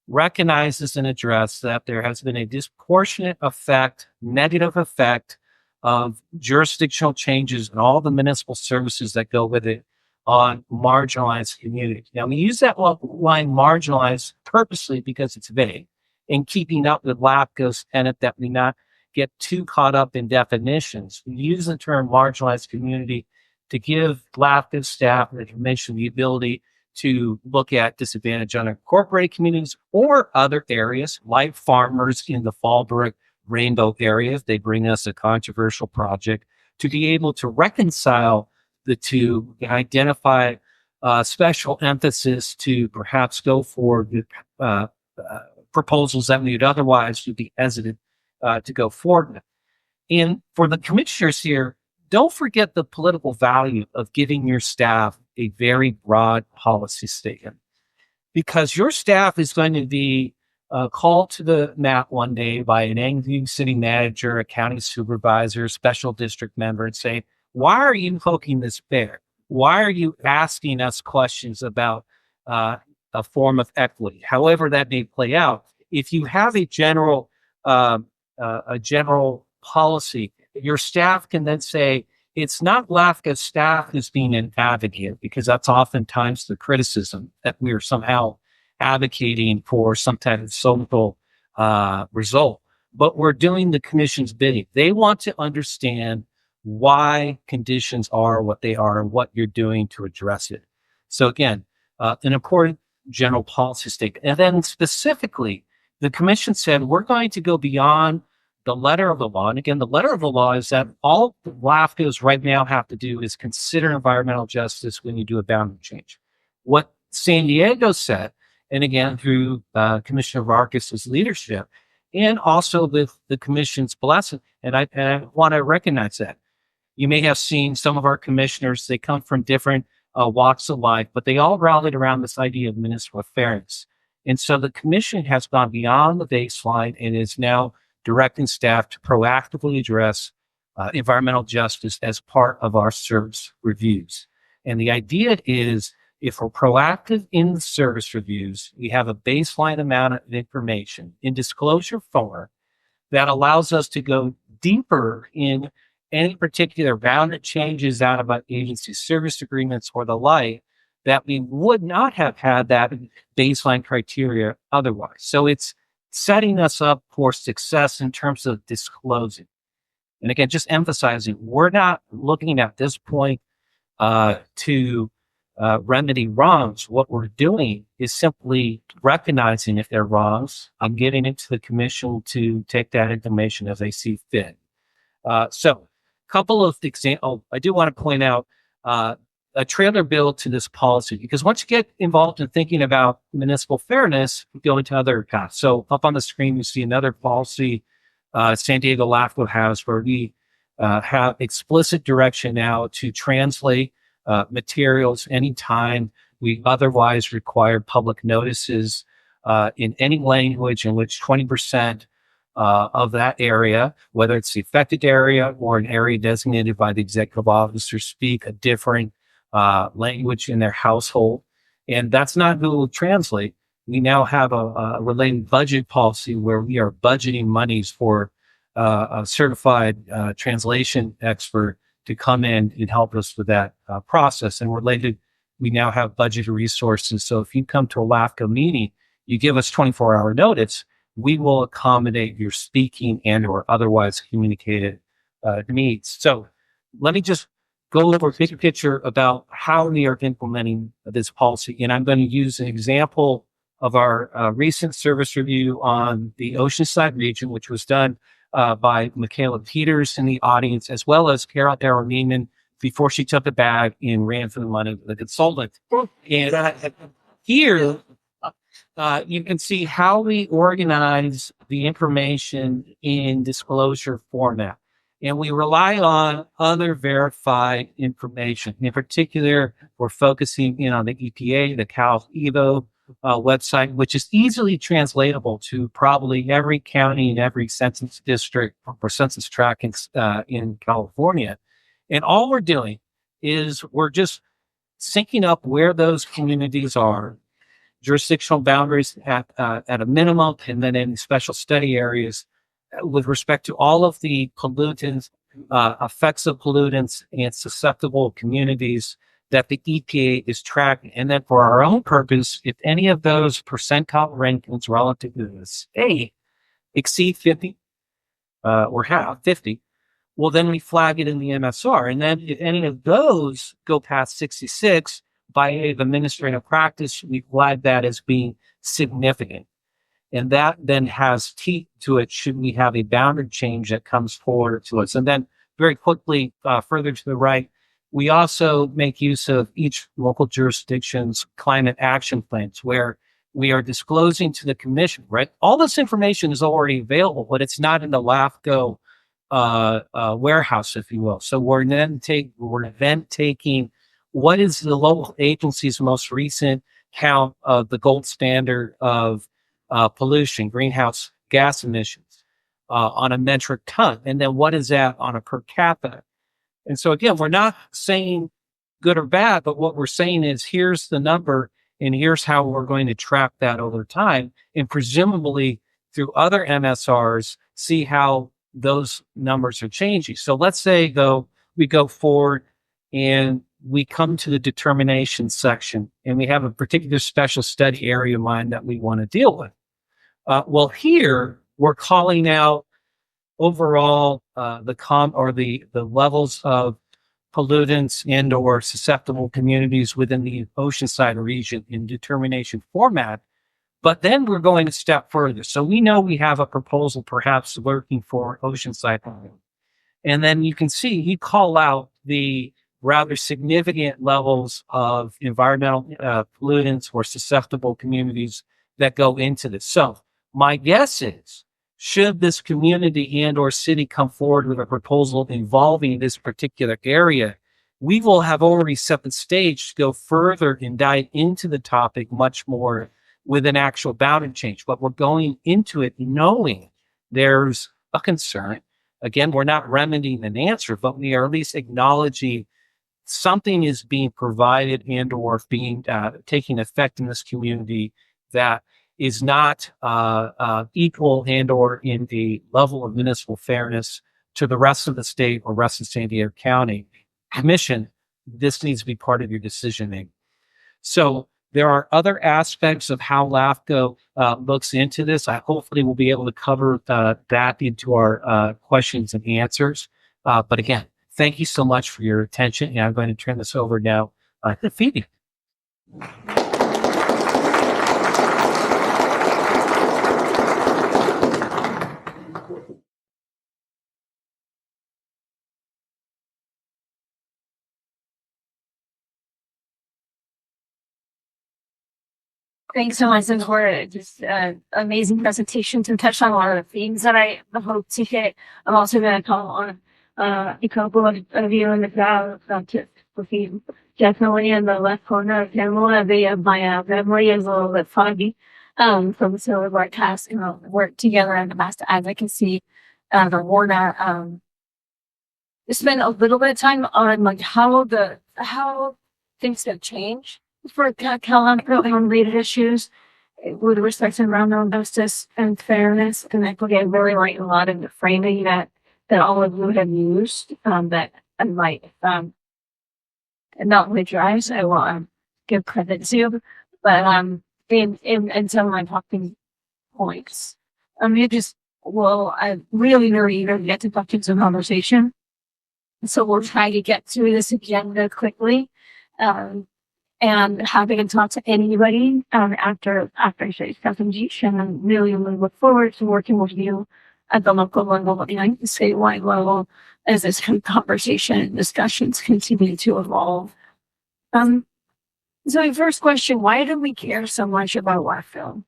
recognizes and addresses that there has been a disproportionate effect, negative effect of jurisdictional changes and all the municipal services that go with it on marginalized communities. Now, we use that line marginalized purposely because it's vague, in keeping up with LAFCO's tenet that we not get too caught up in definitions. We use the term marginalized community to give LAFCO staff and the commission the ability to look at disadvantaged unincorporated communities or other areas like farmers in the Fallbrook Rainbow area. If they bring us a controversial project, to be able to reconcile the two, identify special emphasis to perhaps go for the proposals that we would otherwise would be hesitant to go forward with. And for the commissioners here, don't forget the political value of giving your staff a very broad policy statement, because your staff is going to be called to the mat one day by an angry city manager, a county supervisor, special district member, and say, why are you poking this bear? Why are you asking us questions about a form of equity, however that may play out? If you have a general policy, your staff can then say, it's not LAFCO staff who's being an advocate, because that's oftentimes the criticism that we're somehow advocating for some type of social result. But we're doing the commission's bidding. They want to understand why conditions are what they are and what you're doing to address it. So again, an important general policy statement. And then specifically, the commission said, we're going to go beyond the letter of the law. And again, the letter of the law is that all LAFCOs right now have to do is consider environmental justice when you do a boundary change. What San Diego said, and again, through Commissioner Vargas's leadership, and also with the commission's blessing, and I want to recognize that. You may have seen some of our commissioners, they come from different walks of life, but they all rallied around this idea of municipal fairness. And so the commission has gone beyond the baseline and is now directing staff to proactively address environmental justice as part of our service reviews. And the idea is, if we're proactive in the service reviews, we have a baseline amount of information in disclosure form that allows us to go deeper in any particular boundary changes out of agency service agreements or the like, that we would not have had that baseline criteria otherwise. So it's setting us up for success in terms of disclosing. And again, just emphasizing, we're not looking at this point to remedy wrongs. What we're doing is simply recognizing if they're wrongs and getting it to the commission to take that information as they see fit. So a couple of examples. I do want to point out a trailer bill to this policy, because once you get involved in thinking about municipal fairness, you go into other paths. So up on the screen, you see another policy San Diego LAFCO has, where we have explicit direction now to translate materials anytime we otherwise require public notices in any language in which 20% of that area, whether it's the affected area or an area designated by the executive officer, speak a different language in their household. And that's not Google Translate. We now have a related budget policy where we are budgeting monies for a certified translation expert to come in and help us with that process. And related, we now have budgeted resources. So if you come to a LAFCO meeting, you give us 24-hour notice, we will accommodate your speaking and or otherwise communicated needs. So let me just go over a big picture about how we are implementing this policy. And I'm going to use an example of our recent service review on the Oceanside region, which was done by Michaela Peters in the audience, as well as Carol Darrow-Neiman before she took a bag and ran for the money of the consultant. And here you can see how we organize the information in disclosure format. And we rely on other verified information. In particular, we're focusing in on the EPA, the CalEvo website, which is easily translatable to probably every county and every census district for census tracking in California. And all we're doing is we're just syncing up where those communities are, jurisdictional boundaries at a minimum, and then in special study areas with respect to all of the pollutants, effects of pollutants and susceptible communities that the EPA is tracking. And then for our own purpose, if any of those percentile rankings relative to the state exceed 50 or have 50, well, then we flag it in the MSR. And then if any of those go past 66, by administrative practice, we flag that as being significant. And that then has teeth to it should we have a boundary change that comes forward to us. And then very quickly, further to the right, we also make use of each local jurisdiction's climate action plans, where we are disclosing to the commission, right? All this information is already available, but it's not in the LAFCO warehouse, if you will. So we're then taking what is the local agency's most recent count of the gold standard of pollution, greenhouse gas emissions on a metric ton, and then what is that on a per capita? And so again, we're not saying good or bad, but what we're saying is here's the number and here's how we're going to track that over time, and presumably through other MSRs, see how those numbers are changing. So let's say though, we go forward and we come to the determination section, and we have a particular special study area in mind that we want to deal with. Well, here we're calling out overall the levels of pollutants and or susceptible communities within the Oceanside region in determination format. But then we're going a step further. So we know we have a proposal perhaps working for Oceanside. And then you can see you call out the rather significant levels of environmental pollutants or susceptible communities that go into this. So my guess is, should this community and or city come forward with a proposal involving this particular area, we will have already set the stage to go further and dive into the topic much more with an actual boundary change. But we're going into it knowing there's a concern. Again, we're not remedying an answer, but we are at least acknowledging something is being provided and or being taking effect in this community that is not equal and or in the level of municipal fairness to the rest of the state or rest of San Diego County Commission. This needs to be part of your decision making. So there are other aspects of how LAFCO looks into this. I hopefully will be able to cover that into our questions and answers. But again, thank you so much for your attention. And I'm going to turn this over now to Phoebe. Thanks so much for just amazing presentation to touch on a lot of the themes that I hope to hit. I'm also going to call on a couple of you in the crowd to proceed. Definitely in the left corner of Pamela, my memory is a little bit foggy from some of our tasks, work together in the mass advocacy. The Warner spend a little bit of time on like how things have changed for CALAFCO and related issues with respect to environmental justice and fairness and equity. I really like a lot of the framing that all of you have used that I might not plagiarize. I will give credit to, but in some of my talking points, I really eager to get to questions and conversation. So we'll try to get through this agenda quickly. And happy to talk to anybody after today's presentation, and really look forward to working with you at the local level and the statewide level as this conversation and discussions continue to evolve. So my first question, why do we care so much about LAFCO?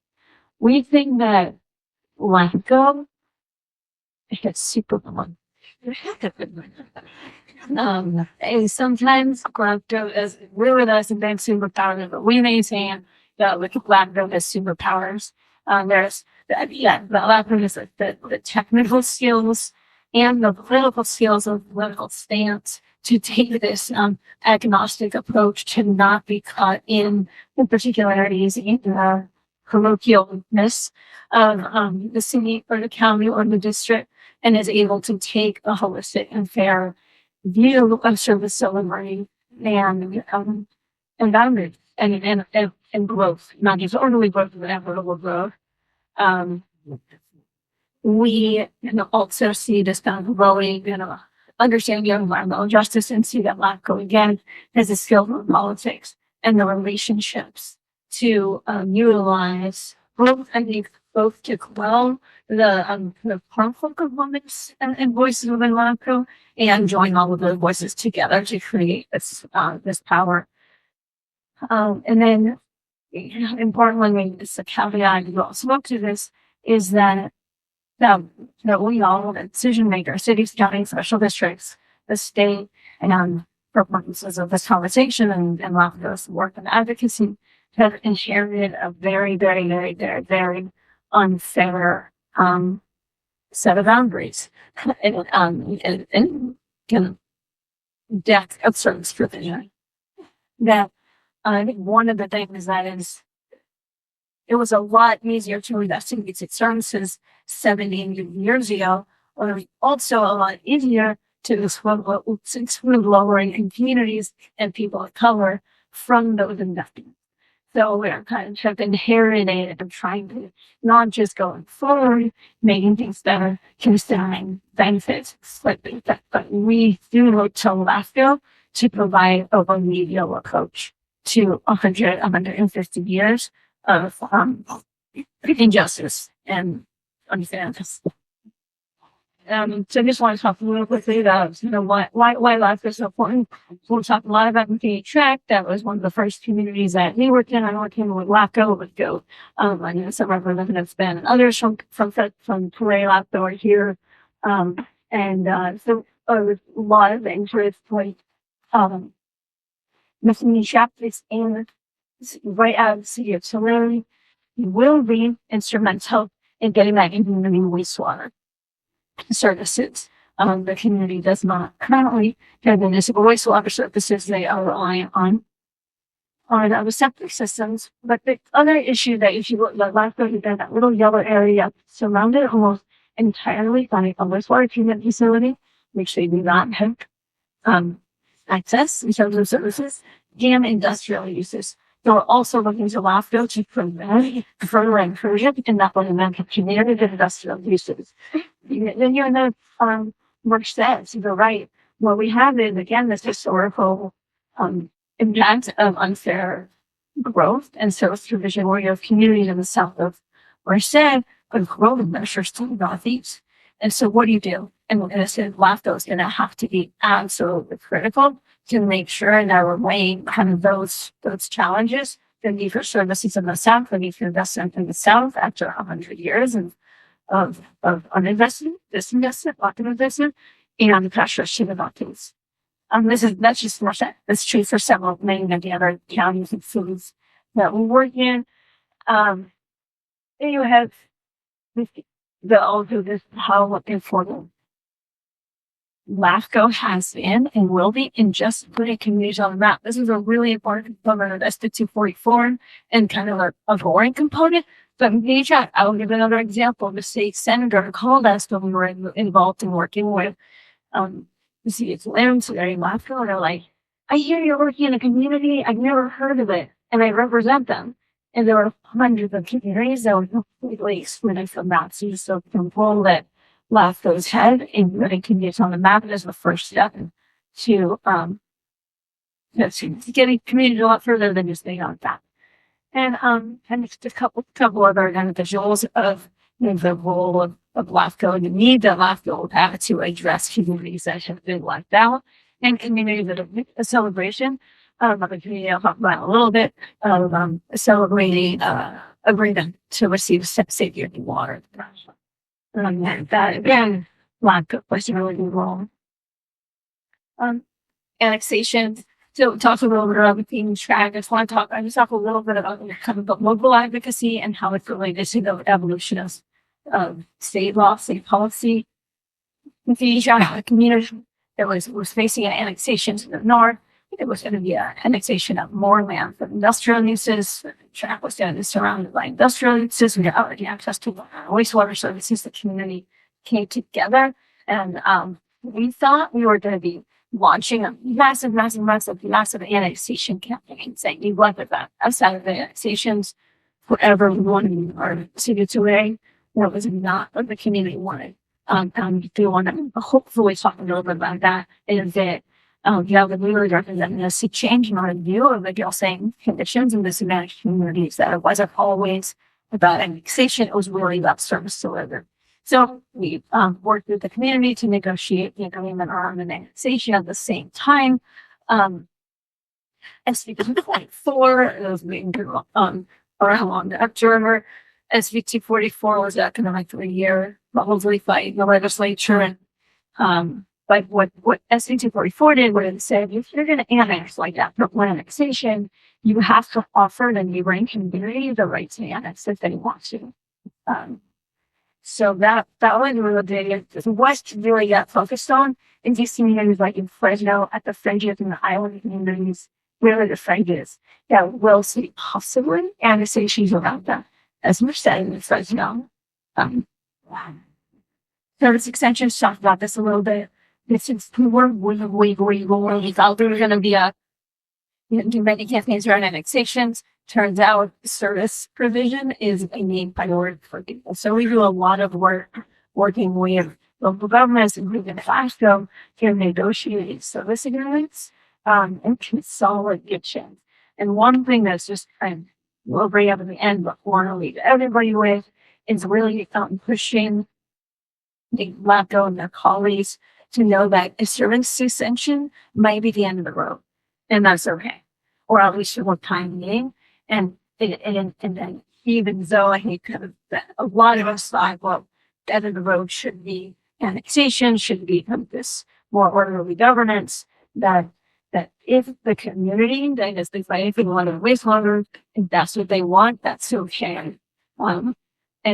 We think that LAFCO is super fun. And sometimes LAFCO is really less than superpowers, but we maintain that LAFCO has superpowers. There's LAFCO has the technical skills and the political skills of political stance to take this agnostic approach, to not be caught in the particularities in the colloquialness of the city or the county or the district, and is able to take a holistic and fair view of service delivery and boundaries and growth, not just orderly growth, but equitable growth. We also see this kind of growing understanding of environmental justice, and see that LAFCO again has a skill for politics and the relationships to utilize both, I think, both to quell the harmful components and voices within LAFCO, and join all of those voices together to create this power. And then, importantly, it's a caveat, you all spoke to this, is that we all, the decision makers, cities, counties, special districts, the state, and for purposes of this conversation and LAFCO's work and advocacy, have inherited a very, very, very, very, very unfair set of boundaries and depth of service provision. That I think one of the things that is, it was a lot easier to invest in basic services 70 years ago, or also a lot easier to exclude lower-income communities and people of color from those investments. So we're kind of inherited and trying to not just going forward, making things better, considering benefits, but we do look to LAFCO to provide a remedial approach to 150 years of injustice and unfairness. So I just want to talk a little quickly about, why LAFCO is so important. We'll talk a lot about McKinney Track. That was one of the first communities that we worked in. I worked in with LAFCO, with GOAT. I know some representatives Ben and others from Puree LAFCO are here. So there was a lot of interest, like, McKinney Track is right out of the city of Tulare. Will be instrumental in getting that community wastewater services. The community does not currently have municipal wastewater services. They are relying on the septic systems. But the other issue that if you look at LAFCO, that little yellow area surrounded almost entirely by a wastewater treatment facility, which they do not have access in terms of services, and industrial uses. So we're also looking to LAFCO to prevent further incursion in that fundamental community of industrial uses. Then you're in the work says, you're right. What we have is, again, this historical impact of unfair growth and service provision where you have communities in the south of Merced, but growth measures to the northeast. And so what do you do? And we're going to say LAFCO is going to have to be absolutely critical to make sure that we're weighing kind of those challenges, the need for services in the south, the need for investment in the south after 100 years of uninvestment, disinvestment, lack of investment, and the pressures to the northeast. That's just Merced. That's true for many of the other counties and cities that we work in. Then you have how important LAFCO has been and will be in just putting communities on the map. This is a really important component of SB 244 and kind of a boring component. But I'll give another example. The state senator called us when we were involved in working with the city of Tulare, LAFCO, and they're like, I hear you're working in a community. I've never heard of it, and I represent them. And there were hundreds of communities that were completely excluded from maps. So the role that LAFCO's had in putting communities on the map is the first step to getting communities a lot further than just being on the map. And just a couple other individuals of the role of LAFCO and the need that LAFCO have to address communities that have been left out and communities that have a celebration. The community I'll talk about a little bit of celebrating agreement to receive safe drinking water. And that again, LAFCO plays a really good role. Annexation. So talk a little bit about the McKinney Track. I just talk a little bit about kind of the local advocacy and how it's related to the evolution of state law, state policy. McKinney Track, a community that was facing an annexation to the north. It was going to be an annexation of more land for industrial uses. The track was going to be surrounded by industrial uses. We had already access to wastewater services. The community came together, and we thought we were going to be launching a massive annexation campaign, saying we wanted that outside of the annexations, whatever we wanted our city to weigh. That was not what the community wanted. And we want to hopefully talk a little bit about that in a bit. The leaders representing us see change in our view of the jail saying conditions in disadvantaged communities, that it wasn't always about annexation, it was really about service delivery. So we worked with the community to negotiate the agreement around an annexation at the same time. SB 244 was being around along the Upjourner. SB 244 was economic 3 year, probably by the legislature. And but what SB 244 did was it said, if you're going to annex like that for annexation, you have to offer the neighboring community the right to annex if they want to. So that was really big. What really got focused on in these communities like in Fresno, at the fringes and the island communities, really the fringes that will see possibly annexations around them, as we're saying in Fresno. Service extensions talked about this a little bit. this is more way without there's going to be a do many campaigns around annexations. Turns out service provision is a main priority for people. So we do a lot of work working with local governments, including LAFCO, to negotiate service agreements and consolidation. And one thing that's just we'll bring up at the end, but want to leave everybody with is really pushing the LAFCO and their colleagues to know that a service suspension might be the end of the road, and that's okay, or at least for time being. And then even though I think kind of that a lot of us thought, well, the end of the road should be annexation, should be kind of this more orderly governance, that if the community that is fighting for a lot of wastewater, if that's what they want, that's okay. And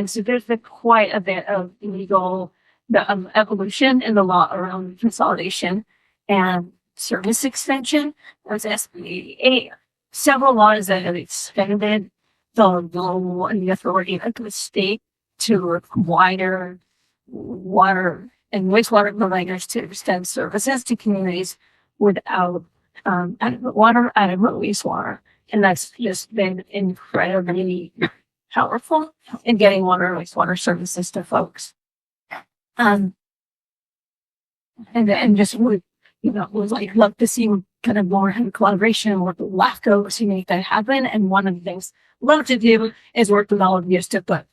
so there's quite a bit of legal evolution in the law around consolidation and service extension. There's SB 88. Several laws that have extended the role and the authority of the state to require water and wastewater providers to extend services to communities without adequate water, adequate wastewater. And that's just been incredibly powerful in getting water and wastewater services to folks. And just would like love to see kind of more in collaboration with LAFCO to make that happen. And one of the things I'd love to do is work with all of you to put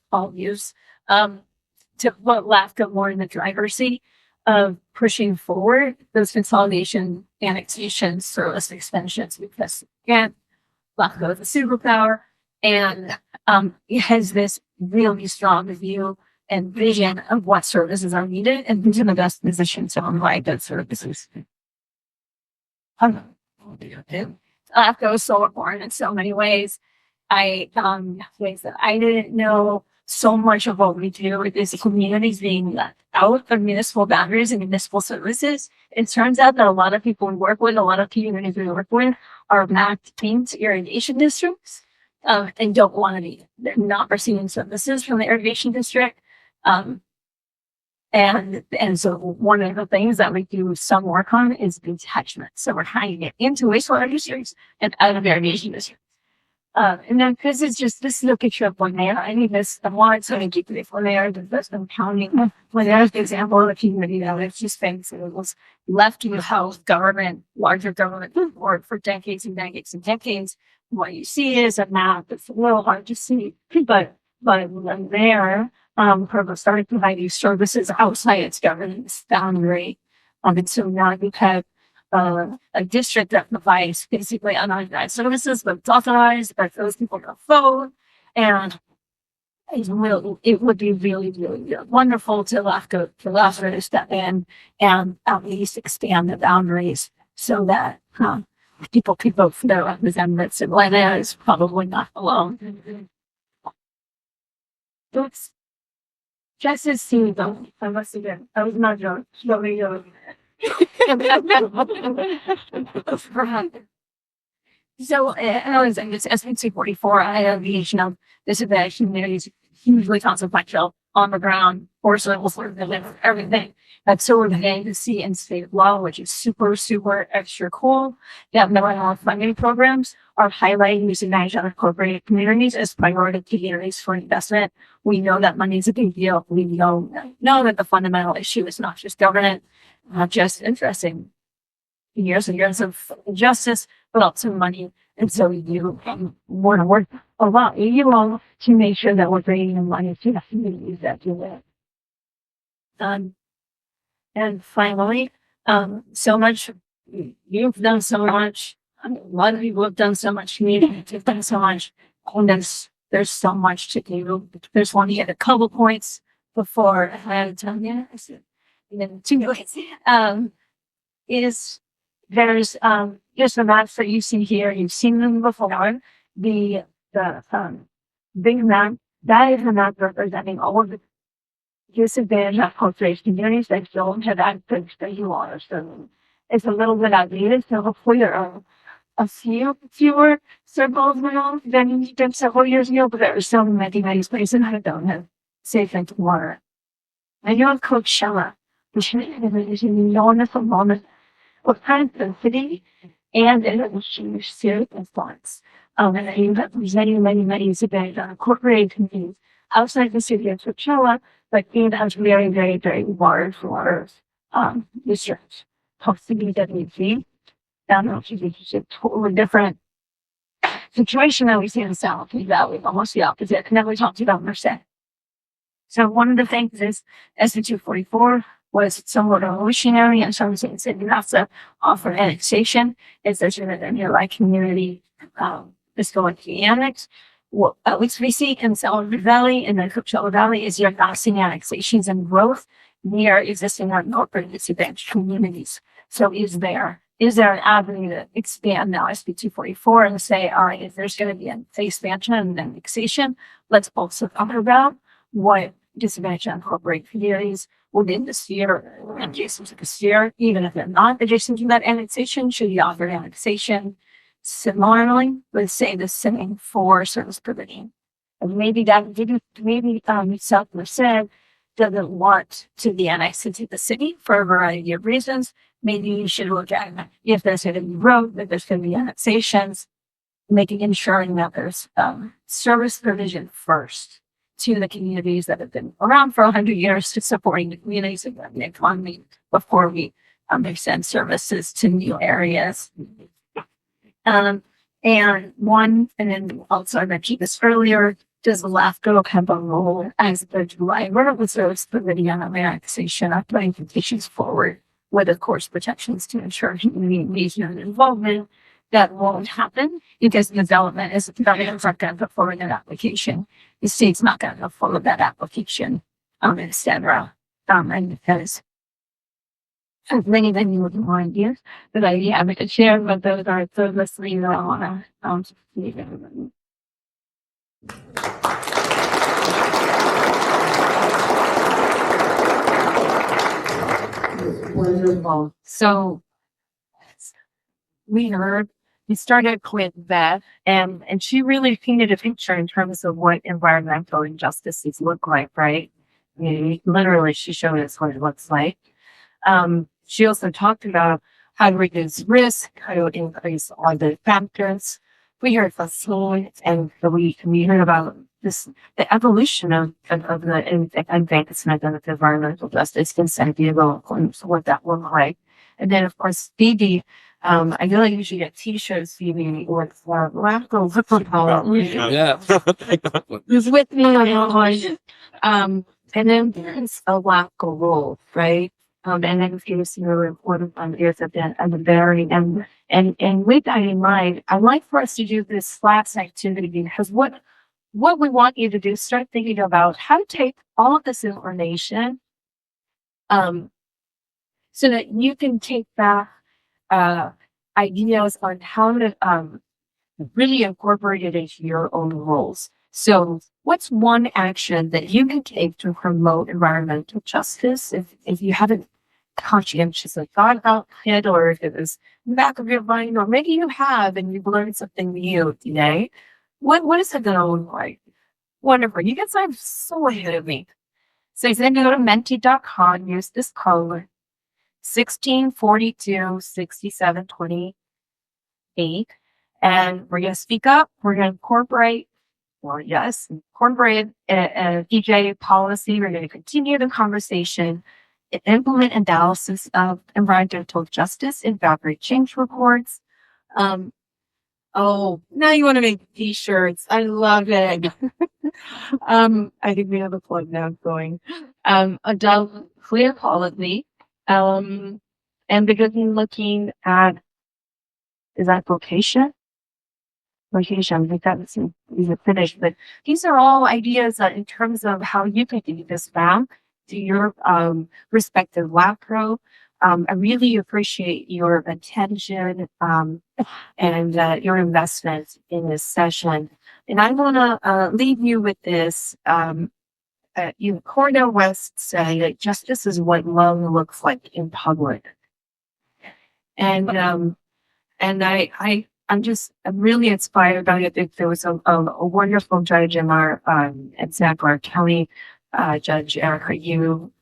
LAFCO more in the driver's seat of pushing forward those consolidation, annexation, service extensions, because again, LAFCO is a superpower and it has this really strong view and vision of what services are needed and who's in the best position to provide those services. LAFCO is so important in so many ways. Ways that I didn't know. So much of what we do with these communities being left out of municipal boundaries and municipal services. It turns out that a lot of people we work with, a lot of communities we work with, are mapped into irrigation districts and don't want to be. They're not receiving services from the irrigation district. And so one of the things that we do some work on is detachment. So we're trying to get into wastewater districts and out of irrigation districts. And then because it's just, this is a picture of Tenaya. I think I wanted to keep it for there. That's been counting. Tenaya is the example of a community that it's just famous. It was left without government, larger government support for decades and decades and decades. What you see is a map that's a little hard to see, but there, started providing services outside its governance boundary. And so now we have a district that provides basically unauthorized services, but it's authorized by those people to vote. And it would be really, really wonderful to LAFCO to step in and at least expand the boundaries so that people could vote for their representatives. And Tenaya is probably not alone. Oops. Just as soon though, I must have been. I was not drunk. So, it's SB 44. I have the disadvantaged communities hugely consequential on the ground, force levels, everything. That's so ordained to see in state law, which is super, super extra cool. Governmental funding programs are highlighting disadvantaged unincorporated communities as priority communities for investment. We know that money is a big deal. We know that the fundamental issue is not just government, not just interesting years and years of justice, but also money. And so you want to work a lot with you all to make sure that we're bringing in money to the communities that do it. And finally, so much, you've done so much. A lot of people have done so much. Communities have done so much. And there's so much to do. There's one to get a couple points before I had done yet. And then 2 points. There's just the maps that you see here. You've seen them before. The big map, that is a map representing all of the disadvantaged unincorporated communities that don't have access to water. So it's a little bit outdated. So hopefully there are a fewer circles now than several years ago, but there are still many places that don't have safe drinking water. And you have Coachella. which is an enormous amount of time density, and it has a huge serious influence. And I think that many events that incorporate communities outside the city of Coachella, but it has very large water districts. Possibly WC. Which is a totally different situation that we see in the South Valley, almost the opposite. And then we talked about Merced. So one of the things is SB 244 was somewhat revolutionary in some sense. It has to offer annexation. It's such a nearby community is going to be annexed. What at least we see in the South Valley and the Coachella Valley is you're not seeing annexations and growth near existing unincorporated disadvantaged communities. So is there an avenue to expand now SB 244 and say, all right, if there's going to be an expansion and annexation, let's also talk about what disadvantaged unincorporated communities within the sphere, adjacent to the sphere, even if they're not adjacent to that annexation, should be offered annexation. Similarly, let's say the same for service provision. And maybe South Merced doesn't want to be annexed into the city for a variety of reasons. Maybe you should look at if there's going to be road, if there's going to be annexations, ensuring that there's service provision first to the communities that have been around for 100 years to supporting the communities and the economy before we extend services to new areas. And then also I mentioned this earlier, does the LAFCO have a role as the driver of the service provision of annexation of putting petitions forward with, of course, protections to ensure community engagement and involvement? That won't happen because development is not going to put forward an application. The state's not going to follow that application, etc. And because many more ideas that I haven't shared, but those are the three that I want to leave everybody. Wonderful. So we started with Beth, and she really painted a picture in terms of what environmental injustices look like, right? I mean, literally, she showed us what it looks like. She also talked about how to reduce risk, how to increase all the factors. We heard from soul, and we heard about the evolution of the advancement of environmental justice in San Diego, and so what that looked like. And then, of course, Phoebe, I feel like you should get T-shirts, Phoebe, with LAFCO football. Yeah. Who's with me on the and then there's a LAFCO role, right? And then it gives some really important ideas at the very end. And with that in mind, I'd like for us to do this last activity because what we want you to do is start thinking about how to take all of this information so that you can take back ideas on how to really incorporate it into your own roles. So what's one action that you can take to promote environmental justice if you haven't conscientiously thought about it, or if it was in the back of your mind, or maybe you have and you've learned something new today? What is it going to look like? Wonderful. You guys are so ahead of me. So you then go to menti.com, use this code 1642-6728, and we're going to speak up. We're going to incorporate an EJ policy. We're going to continue the conversation, implement analysis of environmental justice in boundary change reports. Oh, now you want to make T-shirts. I love it. I think we have a plug now going. Adult clear policy. And begin looking at, is that location? Location, I think that's finished. But these are all ideas in terms of how you can do this back to your respective LAFCO. I really appreciate your attention and your investment in this session. And I want to leave you with this. Cornell West say that justice is what love looks like in public. And I'm really inspired by it. There was a wonderful judge in our at Santa Clara County, Judge Erica Yu,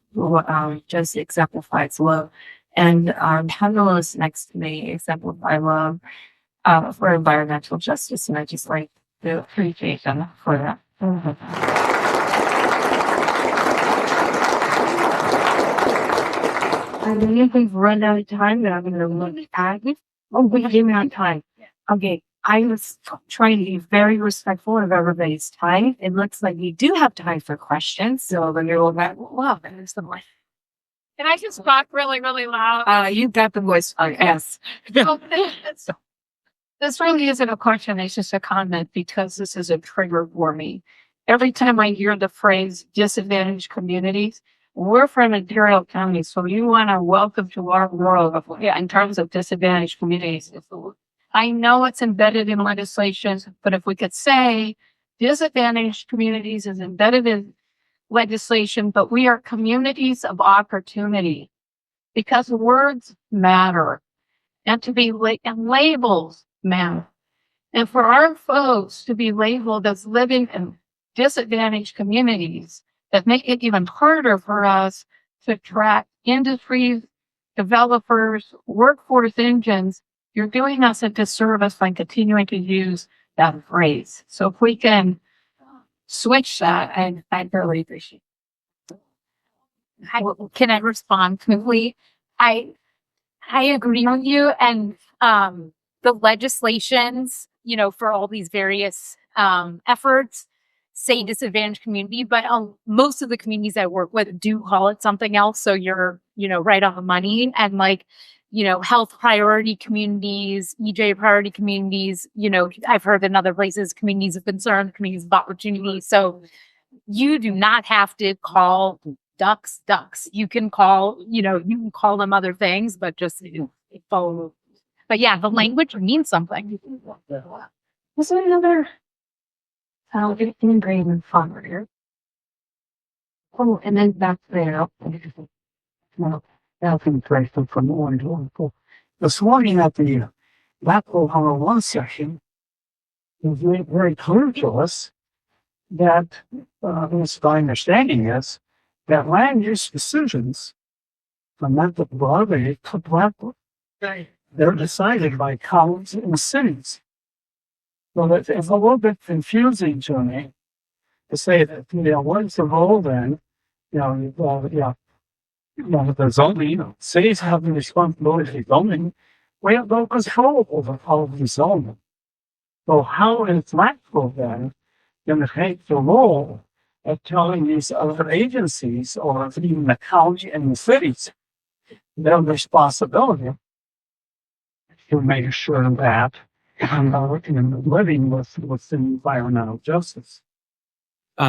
just exemplifies love. And Pendulous next to me exemplify love for environmental justice, and I just like to appreciate them for that. I believe we've run out of time, but I'm going to look at it. Oh, we didn't have time. Okay, I was trying to be very respectful of everybody's time. It looks like we do have time for questions, so let me roll back. Wow, there's the voice. Can I just talk really, really loud? You got the voice. Yes. This really isn't a question, it's just a comment because this is a trigger for me. Every time I hear the phrase disadvantaged communities, we're from Imperial County, so you want to welcome to our world in terms of disadvantaged communities. I know it's embedded in legislation, but if we could say disadvantaged communities is embedded in legislation, but we are communities of opportunity because words matter and to be and labels matter. And for our folks to be labeled as living in disadvantaged communities that make it even harder for us to attract industries, developers, workforce engines, you're doing us a disservice by continuing to use that phrase. So if we can switch that, I'd really appreciate it. Can I respond quickly? I agree with you, and the legislations, for all these various efforts say disadvantaged community, but most of the communities I work with do call it something else. So you're, right on the money, and health priority communities, EJ priority communities, I've heard in other places, communities of concern, communities of opportunity. So you do not have to call ducks. You can call, them other things, but just follow. But yeah, the language means something. Was there another engraving font here? Oh, and then back there. Well, that's interesting from the one to one. This morning at the LAFCO 101 session, it was very clear to us that, at least my understanding is, that land use decisions from that broadway to LAFCO, they're decided by counties and cities. So it's a little bit confusing to me to say that, what's the role then? The zoning, cities have the responsibility for zoning. We have no control over all of the zoning. So how is LAFCO then going to take the role of telling these other agencies or even the county and the cities their responsibility to make sure that living with environmental justice?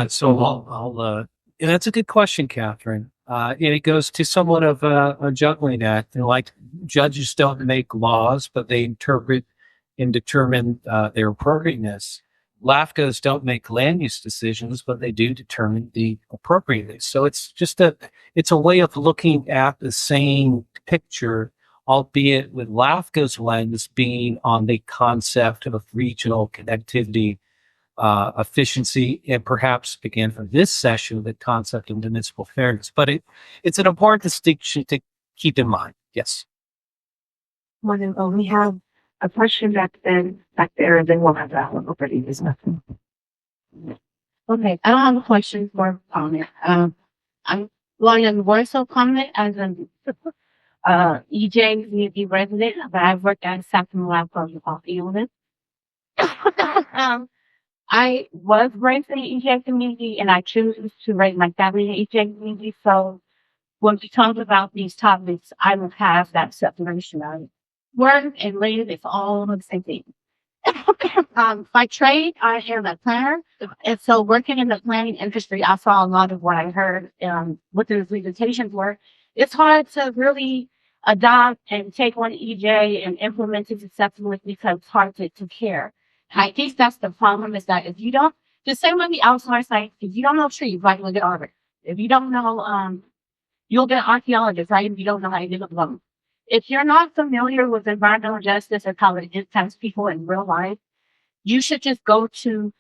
So I'll and that's a good question, Catherine. And it goes to somewhat of a juggling act. Like judges don't make laws, but they interpret and determine their appropriateness. LAFCOs don't make land use decisions, but they do determine the appropriateness. So it's just it's a way of looking at the same picture, albeit with LAFCO's lens being on the concept of regional connectivity, efficiency, and perhaps again for this session, the concept of municipal fairness. But it's an important distinction to keep in mind. Yes. Wonderful. We have a question back there, and then we'll have that one already. There's nothing. Okay, I don't have a question for comment. I'm going to voice of comment as an EJ community resident, but I've worked at Sacramento Lab for about 8 years. I was raised in the EJ community, and I choose to raise my family in the EJ community. So when we talk about these topics, I will have that separation of work and live. It's all the same thing. By trade, I am a planner, and so working in the planning industry, I saw a lot of what I heard what the presentations were. It's hard to really adopt and take on EJ and implement it successfully because it's hard to care. And I think that's the problem, is that if you don't, the same way we outsource, like if you don't know trees, right, you'll get artists. If you don't know, you'll get archaeologists, right? If you don't know how to dig up bones. If you're not familiar with environmental justice and how it impacts people in real life, you should just go to,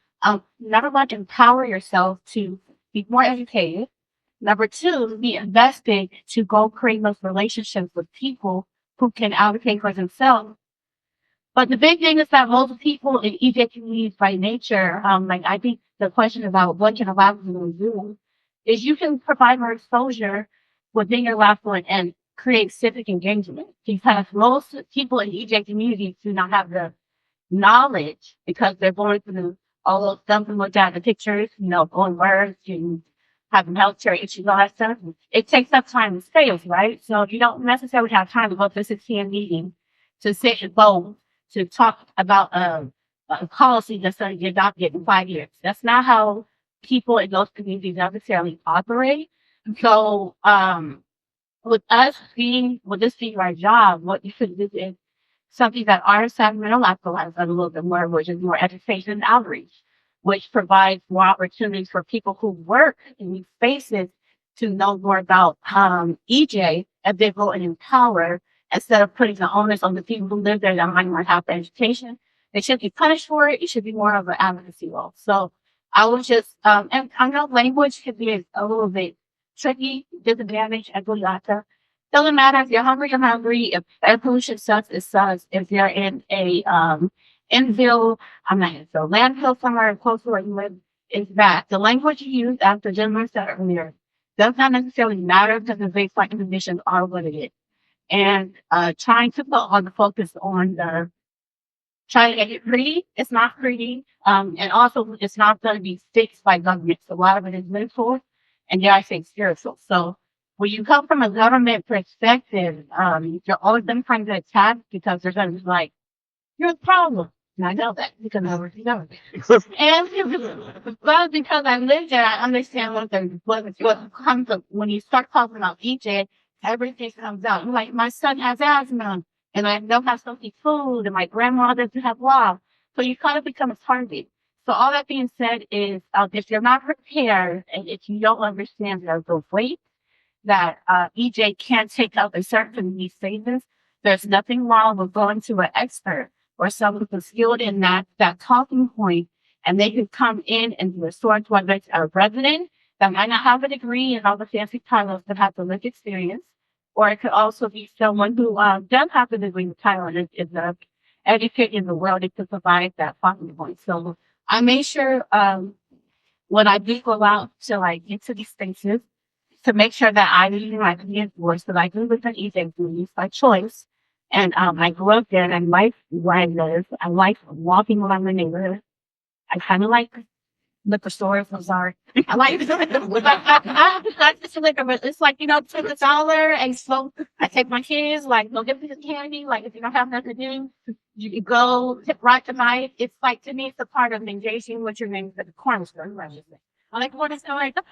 number one, empower yourself to be more educated, Number two, be invested to go create those relationships with people who can advocate for themselves. But the big thing is that most people in EJ communities by nature, like I think the question about what can a LAFCO do is you can provide more exposure within your LAFCO and create civic engagement because most people in EJ communities do not have the knowledge because they're going through all those stuff and look at the pictures, going work and having healthcare issues, all that stuff. It takes up time and space, right? So you don't necessarily have time to go to a 6 p.m. meeting to sit and vote to talk about a policy that's going to get adopted in 5 years. That's not how people in those communities necessarily operate. So with this being our job, what you should do is something that our Sacramento LAFCO has done a little bit more, which is more education and outreach, which provides more opportunities for people who work in these spaces to know more about EJ as they go and empower instead of putting the onus on the people who live there that might not have the education. They should be punished for it. It should be more of an advocacy role. So I would just, and I know language could be a little bit tricky, disadvantage, equity, doesn't matter if you're hungry, you're hungry. If air pollution sucks, it sucks. If you're in a infill, I'm not in so landfill somewhere close to where you live, it's bad. The language you use, as the gentleman said earlier, does not necessarily matter because the baseline conditions are what it is. And trying to put all the focus on trying to get it pretty, it's not pretty. And also it's not going to be fixed by government. So a lot of it is mental and dare I say spiritual. So when you come from a government perspective, you're always going to find the attack because they're going to be like, you're the problem. And I know that because I work in government. And but because I live there, I understand what comes up when you start talking about EJ, everything comes out. Like my son has asthma and I don't have something food and my grandma doesn't have love. So you kind of become a target. So all that being said is if you're not prepared and if you don't understand the weight that EJ can't take up in certain these phases, there's nothing wrong with going to an expert or someone who's skilled in that talking point, and they can come in and do a source, whether it's a resident that might not have a degree and all the fancy titles that have the lived experience, or it could also be someone who does have a degree in title and is educated in the world and could provide that talking point. So I make sure when I do go out to like into these spaces, to make sure that I use my opinion voice, because I do live in EJ communities by choice. And I grew up there and I like where I live. I like walking around the neighborhood. I kind of like liquor stores. I'm sorry. I like I just liquor, but it's like, take $1 and so I take my kids, like, go get me some candy. Like, if you don't have nothing to do, you can go tip right to my, it's like, to me, it's a part of engaging with your neighbors at the corner store. I like, what is going on?